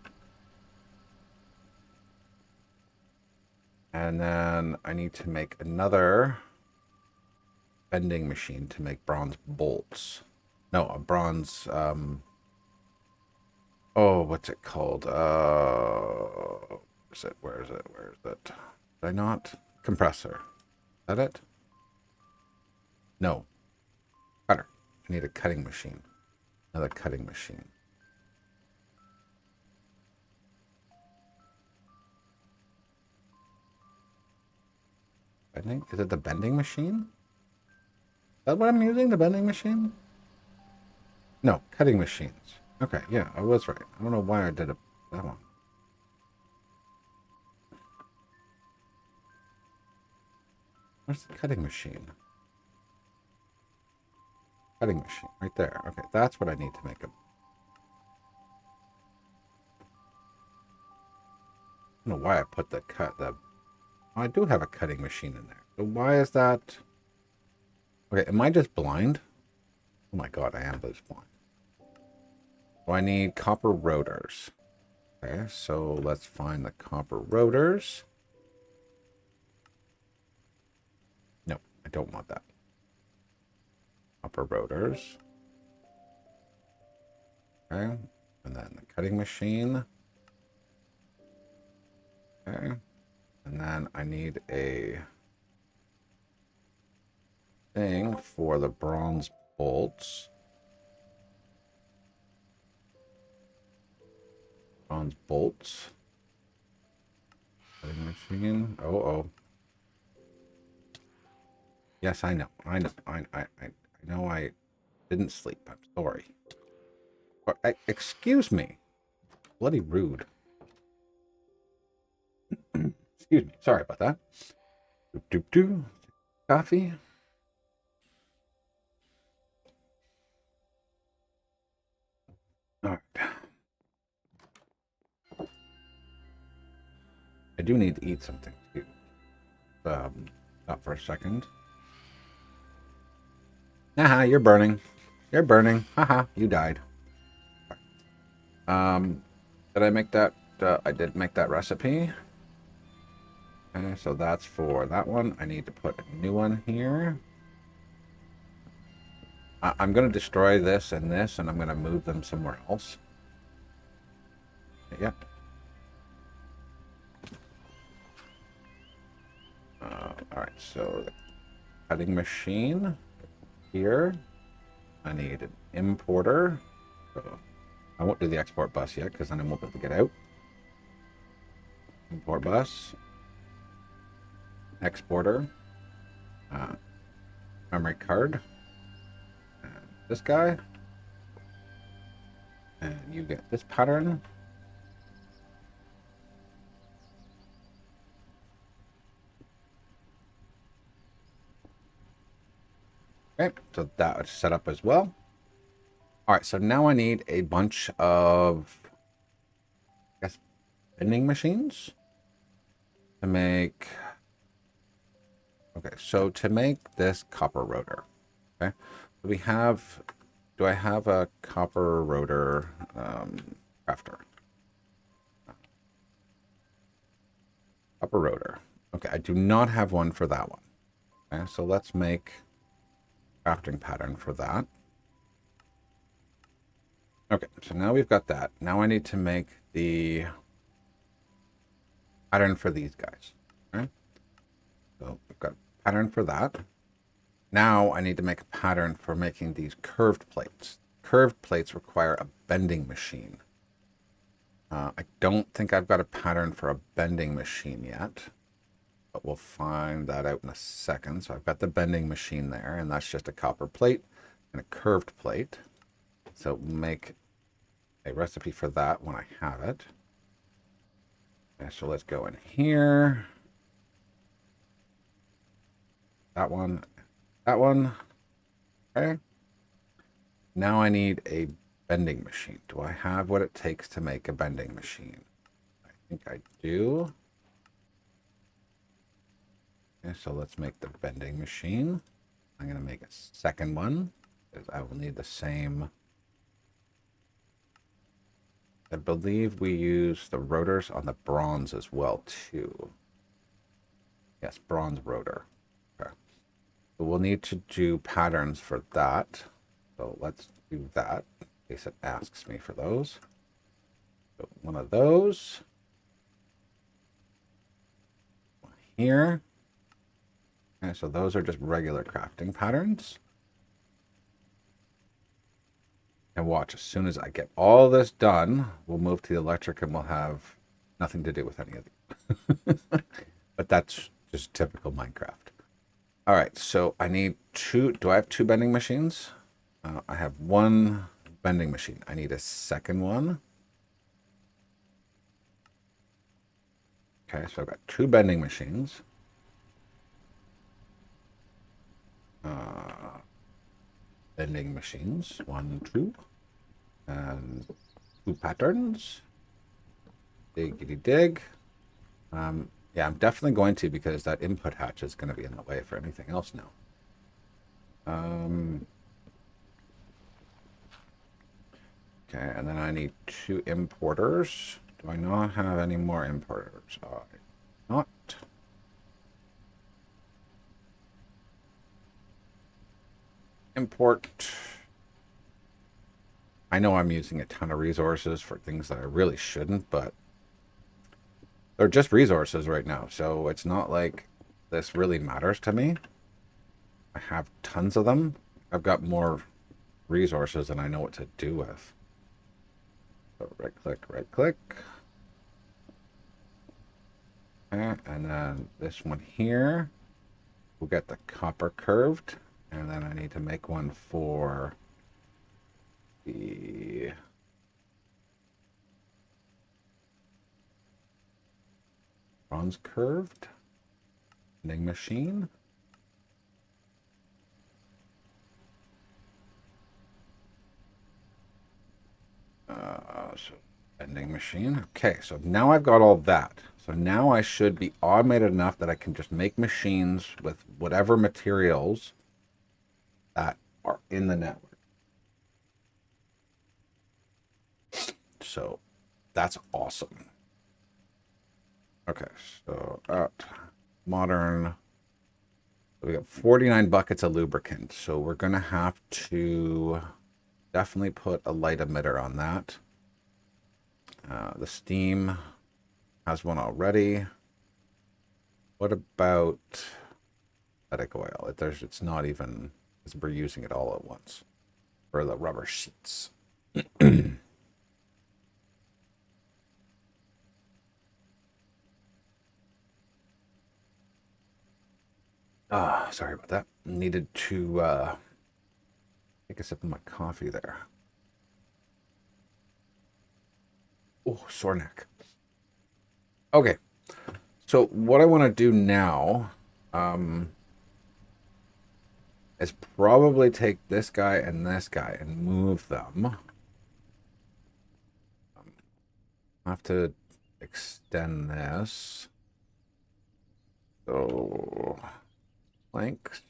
And then I need to make another bending machine to make bronze bolts. No, a bronze, oh, what's it called? Where is it? Did I not? Compressor. Is that it? No. Cutter. I need a cutting machine. Another cutting machine. Bending? Is it the bending machine? Is that what I'm using? The bending machine? No, cutting machines. Okay, yeah, I was right. I don't know why I did that one. Where's the cutting machine? Cutting machine, right there. Okay, that's what I need to make a... I don't know why I put oh, I do have a cutting machine in there. So why is that... Okay, am I just blind? Oh my god, I am just blind. So I need copper rotors. Okay, so let's find the copper rotors. No, I don't want that. Copper rotors. Okay, and then the cutting machine. Okay, and then I need a thing for the bronze bolts. Bronze bolts. Cutting machine. Oh. Yes, I know. I know I didn't sleep. I'm sorry. But, excuse me. Bloody rude. Excuse me. Sorry about that. Doop. Coffee. All right. I do need to eat something too. Not for a second. Haha, you're burning. You're burning. Haha, you died. Did I make that? I did make that recipe. Okay, so that's for that one. I need to put a new one here. I'm going to destroy this, and I'm going to move them somewhere else. Yep. All right, so the cutting machine here. I need an importer. So I won't do the export bus yet because then I won't be able to get out. Import bus. Exporter. Memory card. And this guy. And you get this pattern. Okay, so that was set up as well. All right, so now I need a bunch of, I guess, vending machines to make. Okay, so to make this copper rotor, okay, we have. Do I have a copper rotor crafter? Copper rotor. Okay, I do not have one for that one. Okay, so let's make crafting pattern for that. Okay, so now we've got that. Now I need to make the pattern for these guys. Okay, so we've got a pattern for that. Now I need to make a pattern for making these curved plates. Curved plates require a bending machine. I don't think I've got a pattern for a bending machine yet, but we'll find that out in a second. So I've got the bending machine there, and that's just a copper plate and a curved plate. So we'll make a recipe for that when I have it. Okay, so let's go in here. That one. That one. Okay. Now I need a bending machine. Do I have what it takes to make a bending machine? I think I do. Okay, so let's make the bending machine. I'm going to make a second one because I will need the same. I believe we use the rotors on the bronze as well too. Yes, bronze rotor. Okay. So we'll need to do patterns for that. So let's do that in case it asks me for those. So one of those. One here. Okay, so those are just regular crafting patterns. And watch, as soon as I get all this done, we'll move to the electric and we'll have nothing to do with any of these. But that's just typical Minecraft. All right, so I need two. Do I have two bending machines? I have one bending machine. I need a second one. Okay, so I've got two bending machines. Bending machines. 1, 2. And 2 patterns. Diggity dig. Yeah, I'm definitely going to because that input hatch is going to be in the way for anything else now. Okay, and then I need 2 importers. Do I not have any more importers? Not. Import. I know I'm using a ton of resources for things that I really shouldn't, but they're just resources right now, so it's not like this really matters to me. I have tons of them. I've got more resources than I know what to do with. So right click, right click. Okay, and then this one here, we'll get the copper curved, and then I need to make one for the bronze curved bending machine. So bending machine. Okay, so now I've got all that. So now I should be automated enough that I can just make machines with whatever materials that are in the network. So that's awesome. Okay, so modern. We got 49 buckets of lubricant. So we're going to have to definitely put a light emitter on that. The steam has one already. What about synthetic oil? It's not even, because we're using it all at once for the rubber sheets. Sorry about that. Needed to take a sip of my coffee there. Oh, sore neck. Okay, so what I want to do now is probably take this guy and move them. I have to extend this. So, planks.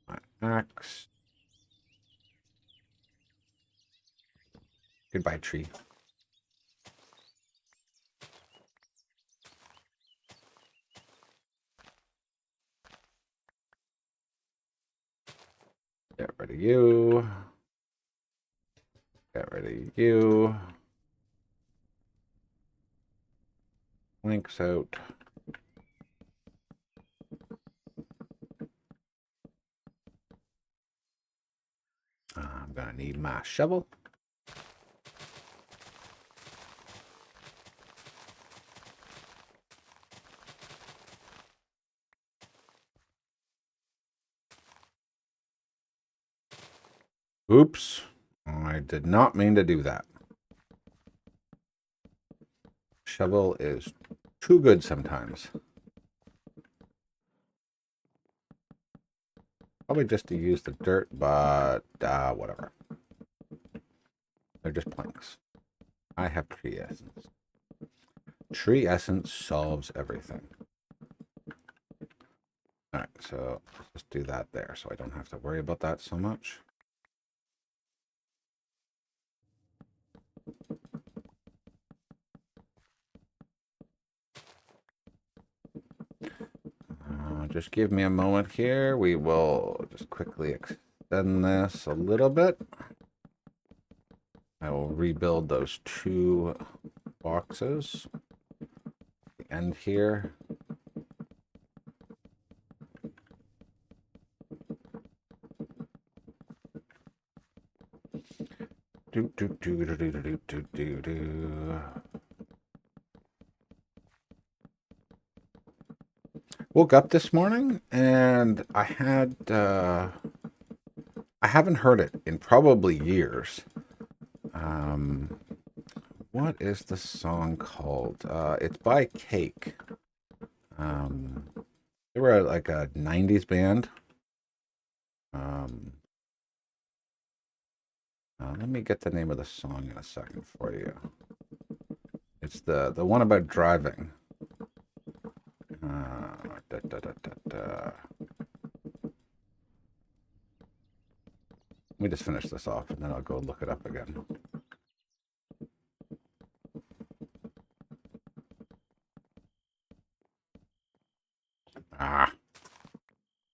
My axe. Goodbye, tree. Get rid of you. Get rid of you. Links out. I'm gonna need my shovel. Oops. I did not mean to do that. Shovel is too good sometimes. Probably just to use the dirt, but whatever. They're just planks. I have tree essence. Tree essence solves everything. Alright, so let's just do that there so I don't have to worry about that so much. Just give me a moment here. We will just quickly extend this a little bit. I will rebuild those 2 boxes. The end here. Woke up this morning and I haven't heard it in probably years. What is the song called? It's by Cake. They were like a 90s band. Let me get the name of the song in a second for you. It's the one about driving. Let me just finish this off and then I'll go look it up again.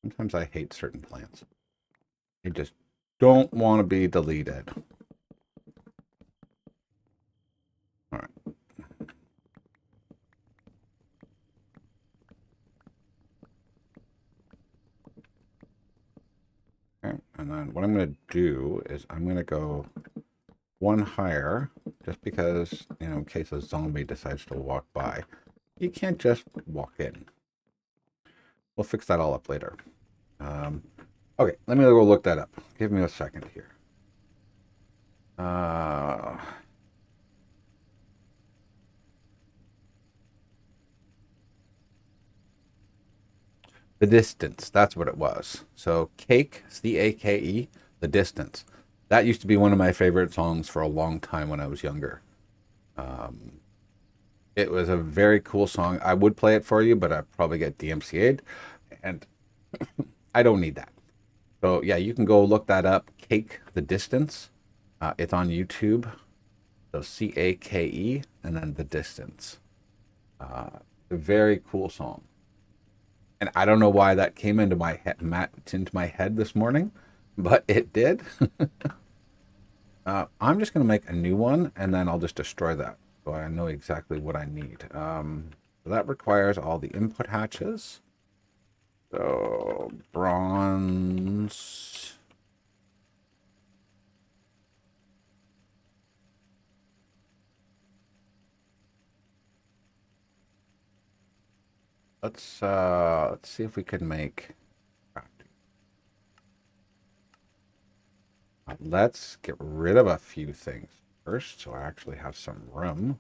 Sometimes I hate certain plants. They just don't want to be deleted. All right. Okay, and then what I'm going to do is I'm going to go 1 higher, just because, in case a zombie decides to walk by. You can't just walk in. We'll fix that all up later. Okay, let me go look that up. Give me a second here. The distance, that's what it was. So Cake, C-A-K-E, The Distance. That used to be one of my favorite songs for a long time when I was younger. It was a very cool song. I would play it for you, but I'd probably get DMCA'd, and I don't need that. So yeah, you can go look that up. Cake the Distance. It's on YouTube. So Cake, and then the Distance. A very cool song. And I don't know why that came into my head, into my head this morning, but it did. I'm just gonna make a new one, and then I'll just destroy that, so I know exactly what I need. So that requires all the input hatches. So bronze. Let's see if we can make. Let's get rid of a few things first, so I actually have some room.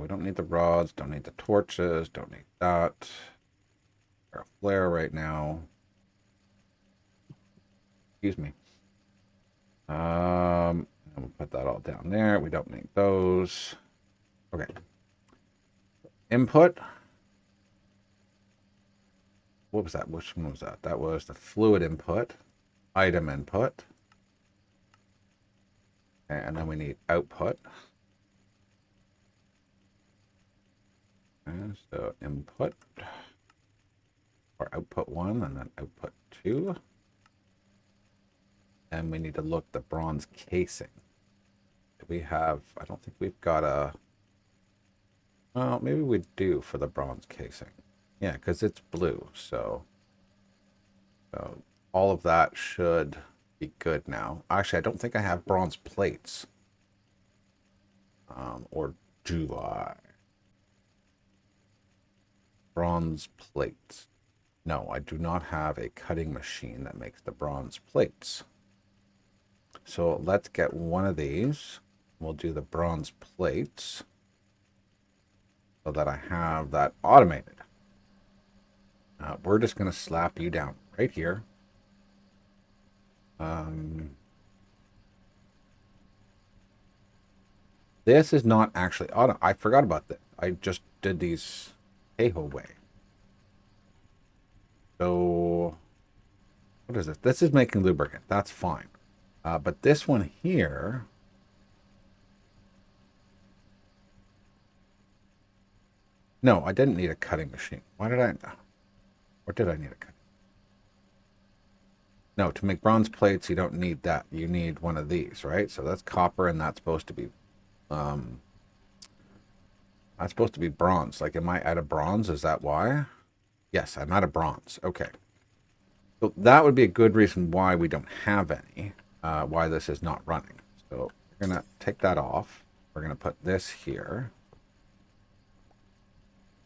We don't need the rods, don't need the torches, don't need that. Our flare right now. Excuse me. And we'll put that all down there. We don't need those. Okay. Input. What was that? Which one was that? That was the fluid input, item input. And then we need output. And so input or output 1 and then output 2. And we need to look the bronze casing. We have, I don't think we've got a, well, maybe we do for the bronze casing. Yeah, because it's blue, so all of that should be good now. Actually, I don't think I have bronze plates. Or do I? Bronze plates. No, I do not have a cutting machine that makes the bronze plates. So let's get one of these. We'll do the bronze plates so that I have that automated. We're just going to slap you down right here. This is not actually auto. I forgot about this. I just did these hey-ho way. So what is this? This is making lubricant. That's fine. But this one here, no, I didn't need a cutting machine. Why did I? Or did I need a cutting? No, to make bronze plates, you don't need that. You need one of these, right? So that's copper, and that's supposed to be, that's supposed to be bronze. Like, am I out of bronze? Is that why? Yes, I'm out of bronze. Okay. So that would be a good reason why we don't have any, why this is not running. So we're going to take that off. We're going to put this here.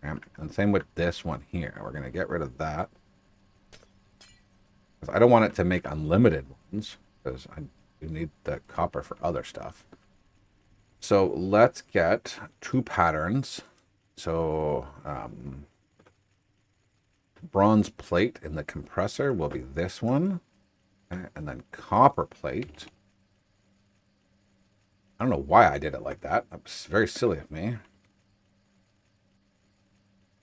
And same with this one here. We're going to get rid of that. I don't want it to make unlimited ones, because I do need the copper for other stuff. So let's get 2 patterns. So bronze plate in the compressor will be this one. And then copper plate. I don't know why I did it like that. That was very silly of me.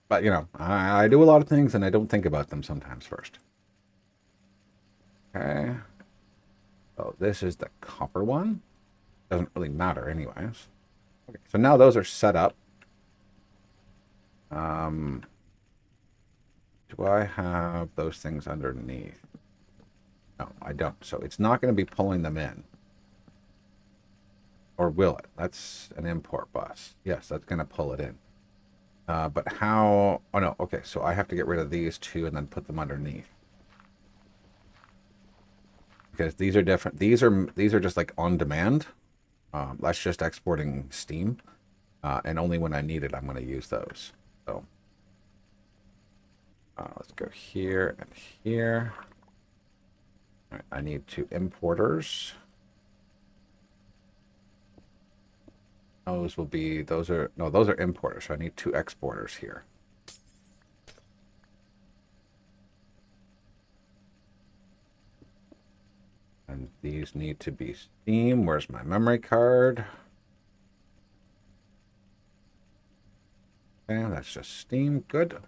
But, you know, I do a lot of things and I don't think about them sometimes first. Okay. So this is the copper one. Doesn't really matter anyways. Okay, so now those are set up. Do I have those things underneath? No, I don't. So it's not going to be pulling them in. Or will it? That's an import bus. Yes, that's going to pull it in. But how? Oh, no. Okay, so I have to get rid of these 2 and then put them underneath. Because these are different. These are just like on demand. That's just exporting Steam. And only when I need it, I'm going to use those. So let's go here and here. All right, I need 2 importers. Those will be, those are importers. So I need 2 exporters here. And these need to be Steam. Where's my memory card? Okay, that's just steam. Good.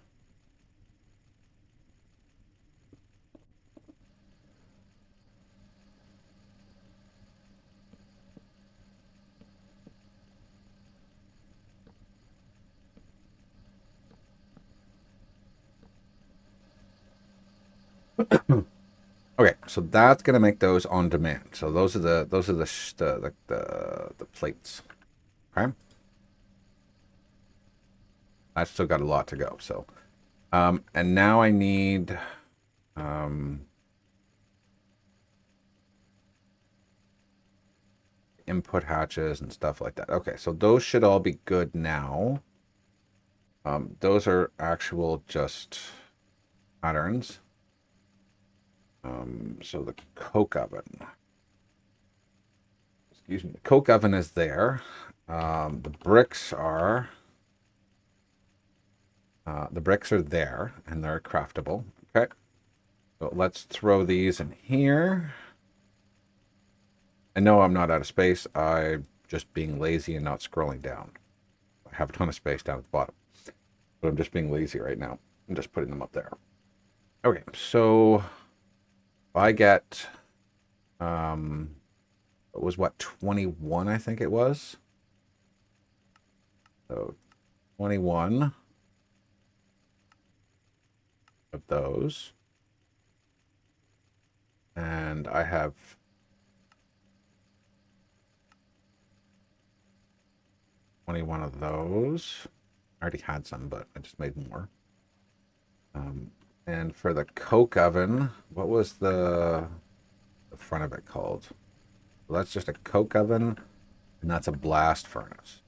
Okay, so that's gonna make those on demand. So those are the plates. Okay, I still got a lot to go. So, and now I need input hatches and stuff like that. Okay, so those should all be good now. Those are actual just patterns. So the coke oven. Excuse me. The coke oven is there. The bricks are there and they're craftable. Okay. So let's throw these in here. I know I'm not out of space. I'm just being lazy and not scrolling down. I have a ton of space down at the bottom, but I'm just being lazy right now. I'm just putting them up there. Okay, so if I get it was what, 21, I think it was. So 21 of those. And I have 21 of those. I already had some, but I just made more. And for the coke oven, what was the front of it called? Well, that's just a coke oven, and that's a blast furnace.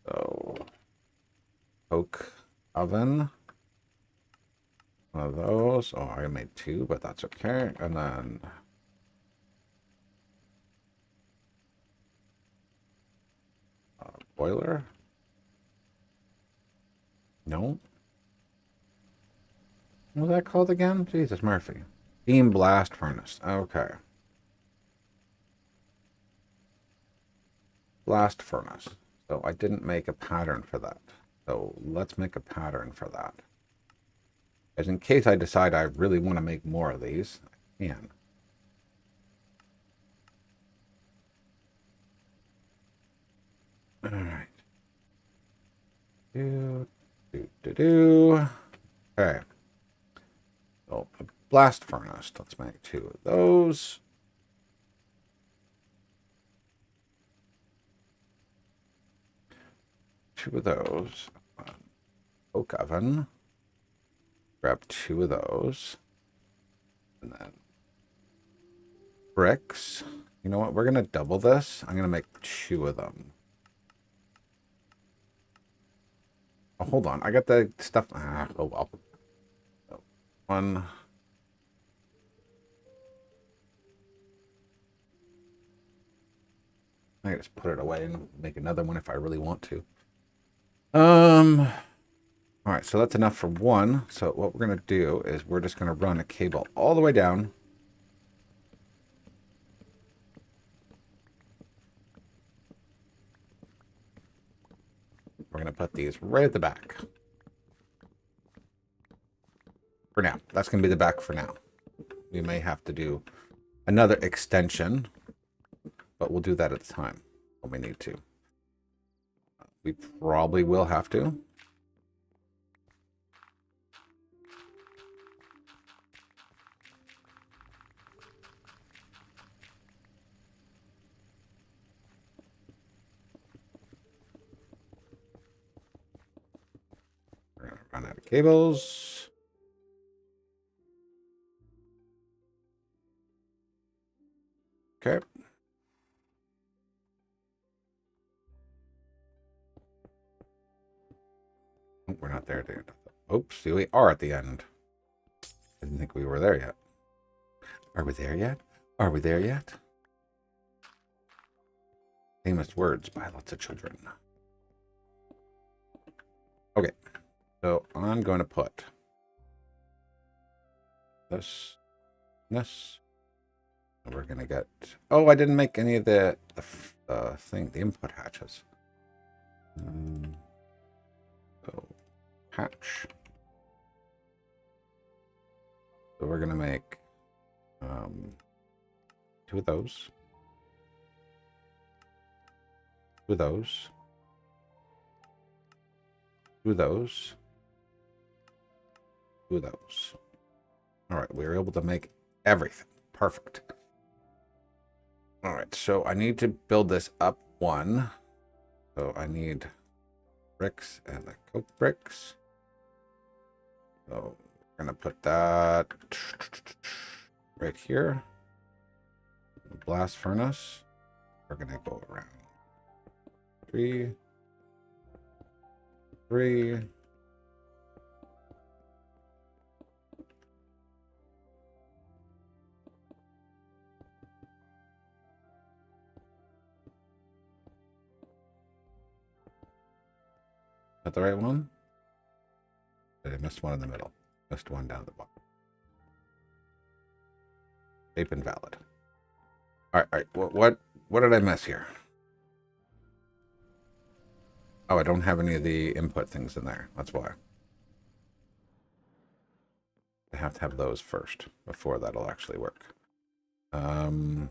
So, coke oven. One of those. Oh, I made two, but that's okay. And then boiler. No. What was that called again? Jesus, Murphy. Steam blast furnace. Okay. Blast furnace. So I didn't make a pattern for that. So let's make a pattern for that. As in case I decide I really want to make more of these, I can. All right. Okay. So a blast furnace. Let's make two of those. Two of those. Coke oven. Grab two of those. And then bricks. You know what? We're going to double this. I'm going to make two of them. Oh, hold on. I got the stuff. Oh, well. So, one. I can just put it away and make another one if I really want to. All right, so that's enough for one. So what we're going to do is we're just going to run a cable all the way down. We're going to put these right at the back. For now. That's going to be the back for now. We may have to do another extension, but we'll do that at the time when we need to. We probably will have to. We're going to run out of cables. Okay. Oh, we're not there, dude. Oops, we are at the end. I didn't think we were there yet. Are we there yet? Are we there yet? Famous words by lots of children. Okay, so I'm going to put this. We're going to get... Oh, I didn't make any of the input hatches. So hatch. So we're gonna make 2 of those. 2 of those. 2 of those. 2 of those. All right, we were able to make everything. Perfect. All right, so I need to build this up 1. So I need bricks and the coke bricks. So we're gonna put that right here. Blast furnace. We're gonna go around 3, 3. Is that the right one? Did I miss one in the middle? Missed one down at the bottom. Shape invalid. All right. What did I miss here? Oh, I don't have any of the input things in there. That's why. I have to have those first before that'll actually work. Oop.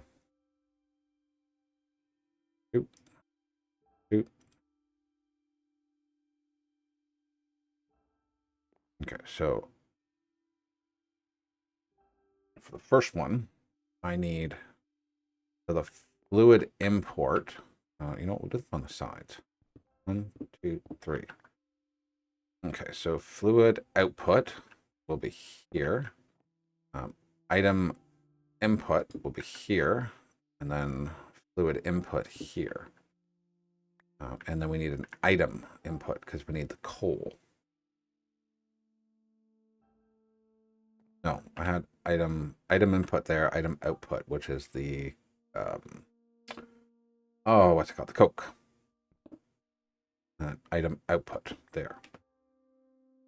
Oop. Okay, so for the first one, I need for the fluid import. You know what? We'll do this on the sides. 1, 2, 3. Okay, so fluid output will be here. Item input will be here, and then fluid input here. And then we need an item input because we need the coal. No, I had item input there, item output, which is the what's it called? The coke. Item output there.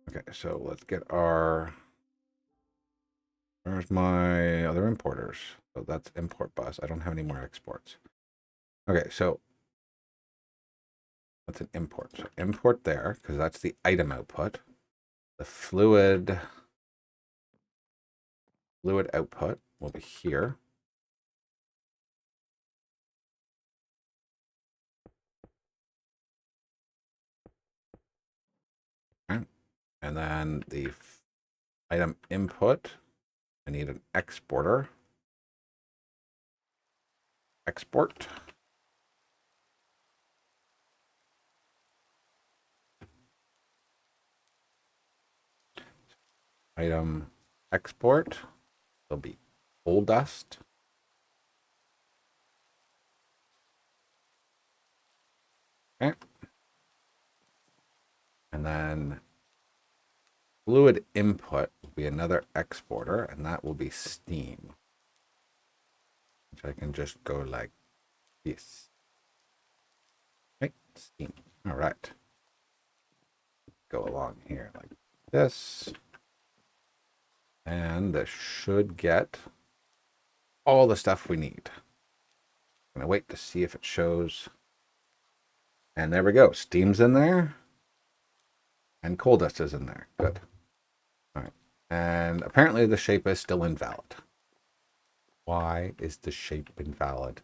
Okay, so let's get our. Where's my other importers? So that's import bus. I don't have any more exports. Okay, so that's an import. So import there because that's the item output. The fluid output will be here. Okay. And then the item input, I need an exporter. Export. Item export will be coal dust. Okay. And then fluid input will be another exporter, and that will be steam. Which I can just go like this. Okay, steam. All right. Go along here like this. And this should get all the stuff we need. I'm gonna wait to see if it shows. And there we go. Steam's in there. And coal dust is in there. Good. All right. And apparently the shape is still invalid. Why is the shape invalid?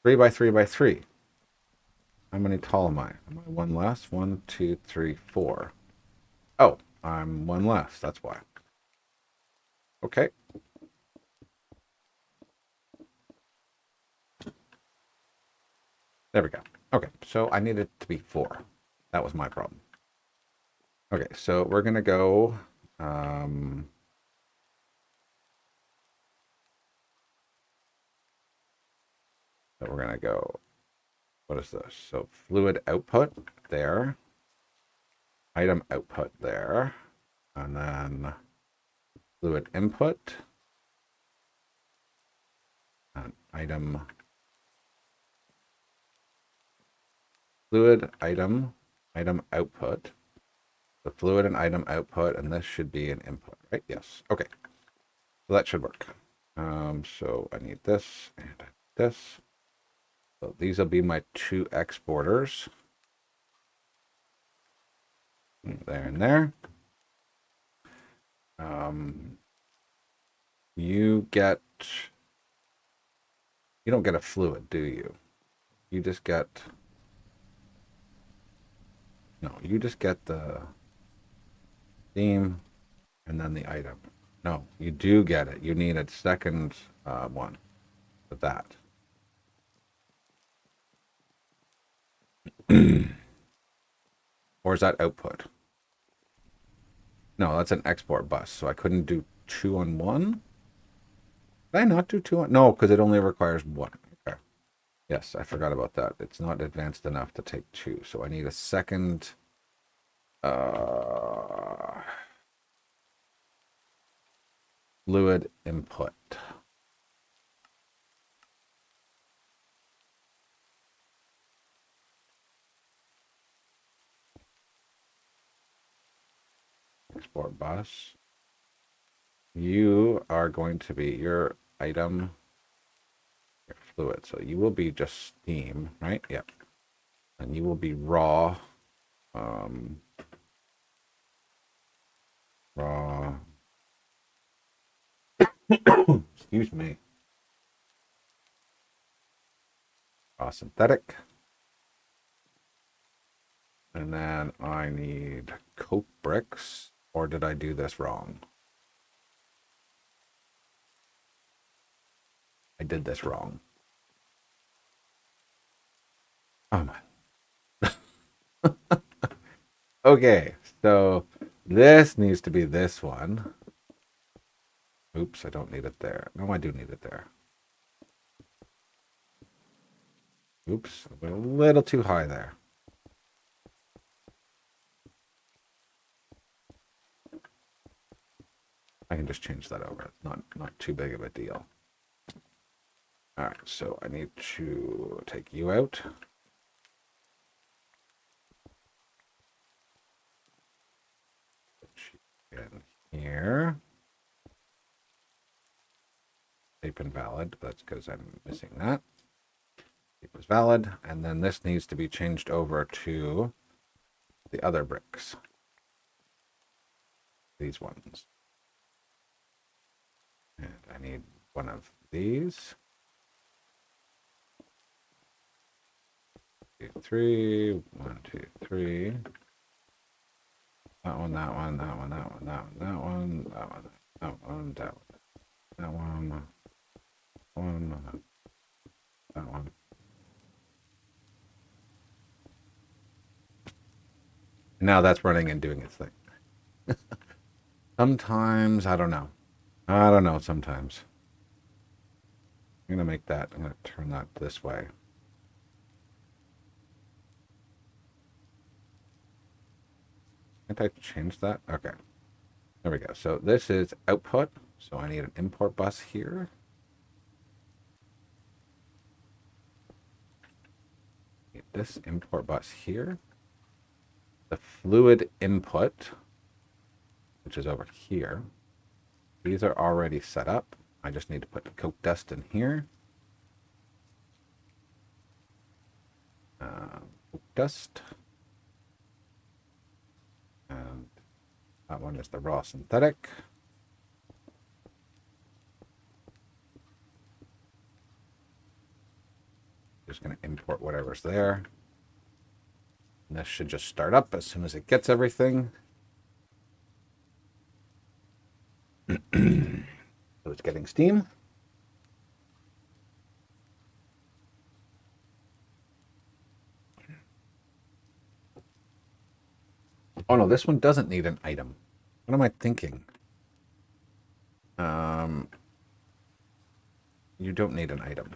3 by 3 by 3. How many tall am I? Am I 1 less? 1, 2, 3, 4. Oh, I'm 1 less. That's why. Okay. There we go. Okay, so I need it to be 4. That was my problem. Okay, so we're going to go... so we're going to go... What is this? So fluid output there. Item output there. And then fluid input. And item... Fluid item output. The fluid and item output, and this should be an input, right? Yes. Okay. So that should work. So I need this and this. So these will be my 2 exporters. There and there. You don't get a fluid, do you? You just get, no, you just get the theme and then the item. No, you do get it. You need a second one for that. Or is that output? No, that's an export bus. So I couldn't do 2 on 1. Did I not do 2 on? No, because it only requires 1. Okay. Yes, I forgot about that. It's not advanced enough to take 2. So I need a second. Fluid input. Export bus. You are going to be your item, your fluid. So you will be just steam, right? Yep. And you will be raw. Raw. Excuse me. Raw synthetic. And then I need coke bricks. Or did I do this wrong? I did this wrong. Oh my. Okay, so this needs to be this one. Oops, I don't need it there. No, I do need it there. Oops, I went a little too high there. I can just change that over. It's not too big of a deal. All right, so I need to take you out. Put you in here. Tape invalid. That's because I'm missing that. Tape is valid, and then this needs to be changed over to the other bricks. These ones. And I need one of these. 2, 3. 1, 2, 3. That one, that one, that one, that one, that one, that one, that one, that one, that one, that one, that one. Now that's running and doing its thing. Sometimes, I don't know. I don't know sometimes. I'm going to make that, I'm going to turn that this way. Can't I change that? Okay. There we go. So this is output. So I need an import bus here. Need this import bus here. The fluid input, which is over here. These are already set up. I just need to put the coke dust in here. Coke dust. And that one is the raw synthetic. Just going to import whatever's there. And this should just start up as soon as it gets everything. So it's getting steam. Oh no, this one doesn't need an item. What am I thinking? You don't need an item.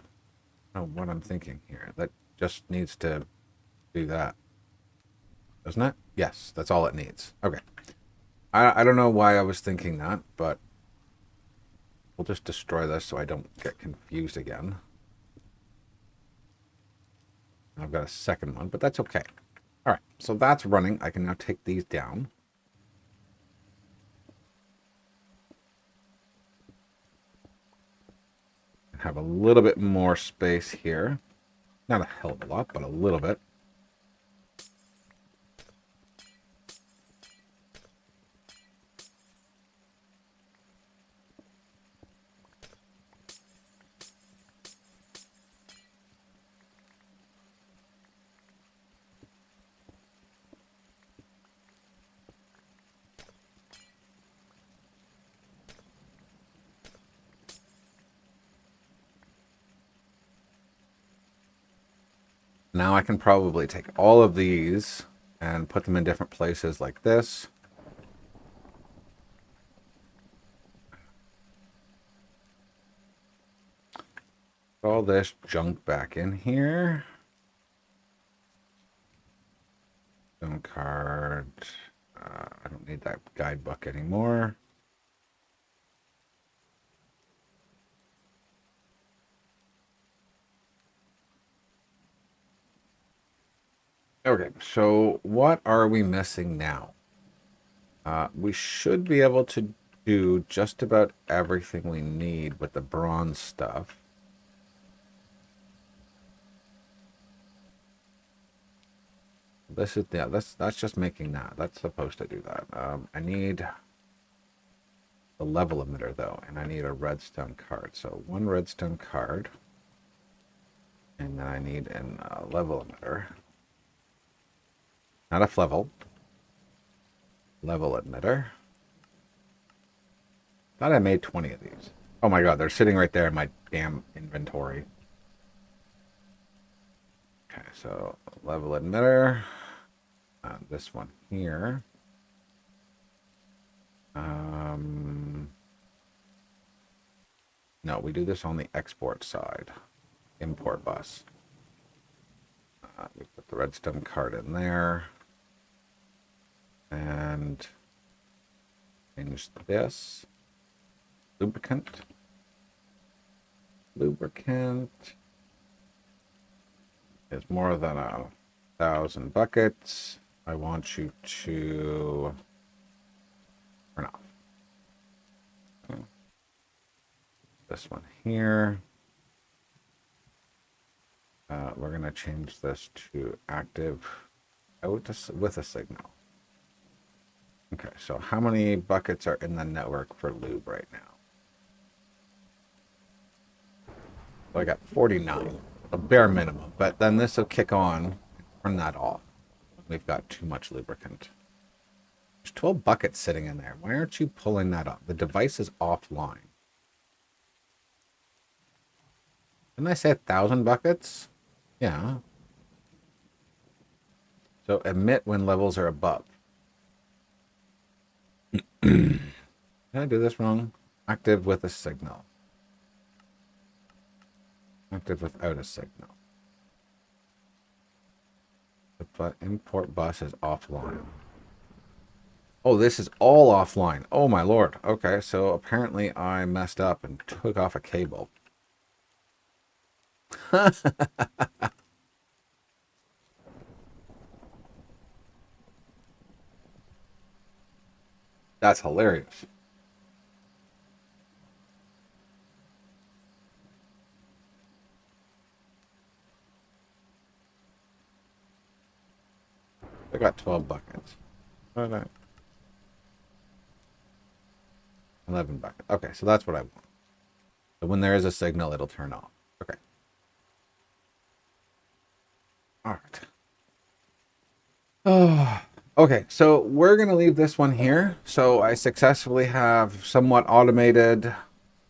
Oh, what I'm thinking here. That just needs to do that. Doesn't it? Yes, that's all it needs. Okay. I don't know why I was thinking that, but we'll just destroy this so I don't get confused again. I've got a second one, but that's okay. All right, so that's running. I can now take these down. Have a little bit more space here. Not a hell of a lot, but a little bit. Now I can probably take all of these and put them in different places like this. Put all this junk back in here. Stone card. I don't need that guidebook anymore. Okay, so what are we missing now? We should be able to do just about everything we need with the bronze stuff. This is, yeah, that's just making that. That's supposed to do that. I need the level emitter though, and I need a redstone card. So one redstone card, and then I need a level emitter. Not a level. Level emitter. Thought I made 20 of these. Oh my god, they're sitting right there in my damn inventory. Okay, so level emitter. This one here. No, we do this on the export side. Import bus. We put the redstone card in there. And change this. Lubricant. Lubricant is more than 1,000 buckets. I want you to turn off. Okay. This one here. We're going to change this to active out with a signal. Okay, so how many buckets are in the network for lube right now? So I got 49, a bare minimum, but then this will kick on and turn that off. We've got too much lubricant. There's 12 buckets sitting in there. Why aren't you pulling that up? The device is offline. Didn't I say 1,000 buckets? Yeah. So emit when levels are above. Did I do this wrong? Active with a signal. Active without a signal. The import bus is offline. Oh, this is all offline. Oh my lord. Okay, so apparently I messed up and took off a cable. That's hilarious. I got 12 buckets. 11 buckets. Okay, so that's what I want. So when there is a signal, it'll turn off. Okay. All right. Oh, okay, so we're going to leave this one here. So I successfully have somewhat automated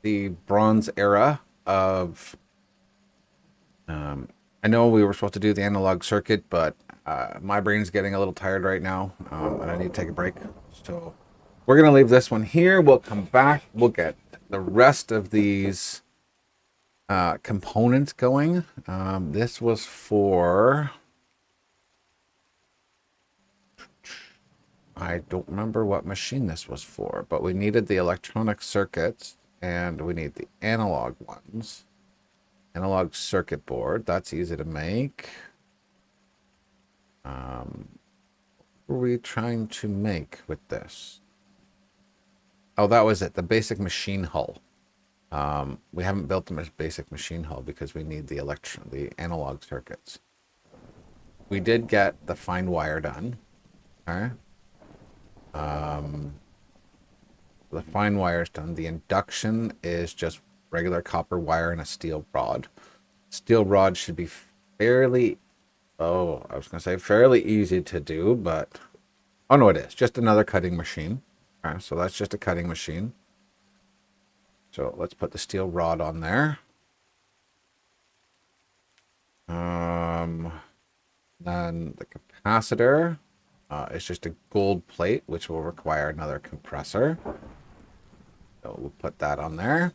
the bronze era of... I know we were supposed to do the analog circuit, but my brain's getting a little tired right now, and I need to take a break. So we're going to leave this one here. We'll come back. We'll get the rest of these components going. This was for... I don't remember what machine this was for, but we needed the electronic circuits and we need the analog ones. Analog circuit board, that's easy to make. What were we trying to make with this? Oh, that was it, the basic machine hull. We haven't built the basic machine hull because we need the analog circuits. We did get the fine wire done. Okay. The fine wire is done. The induction is just regular copper wire and a steel rod. Steel rod should be fairly, I was going to say fairly easy to do, but, oh no, it is. Just another cutting machine. All right, so that's just a cutting machine. So let's put the steel rod on there. Then the capacitor is just a gold plate, which will require another compressor. So we'll put that on there.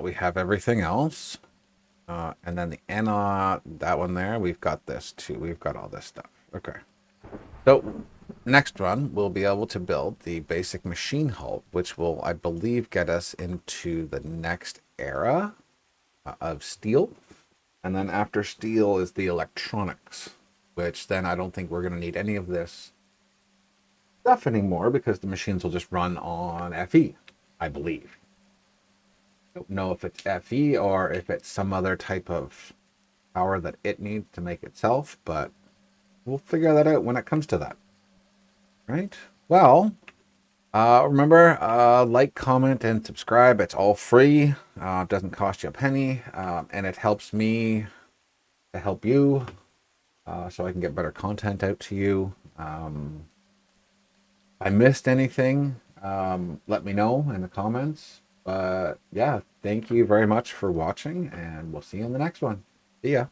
We have everything else. And then the anode, that one there, we've got this too. We've got all this stuff. Okay. So next run, we'll be able to build the basic machine hull, which will, I believe, get us into the next era of steel. And then after steel is the electronics, which then I don't think we're going to need any of this stuff anymore because the machines will just run on FE, I believe. Don't know if it's FE or if it's some other type of power that it needs to make itself, but we'll figure that out when it comes to that. Right? Well, remember, like, comment, and subscribe. It's all free. It doesn't cost you a penny, and it helps me to help you, so I can get better content out to you. If I missed anything, let me know in the comments. But yeah, thank you very much for watching, and we'll see you in the next one. See ya.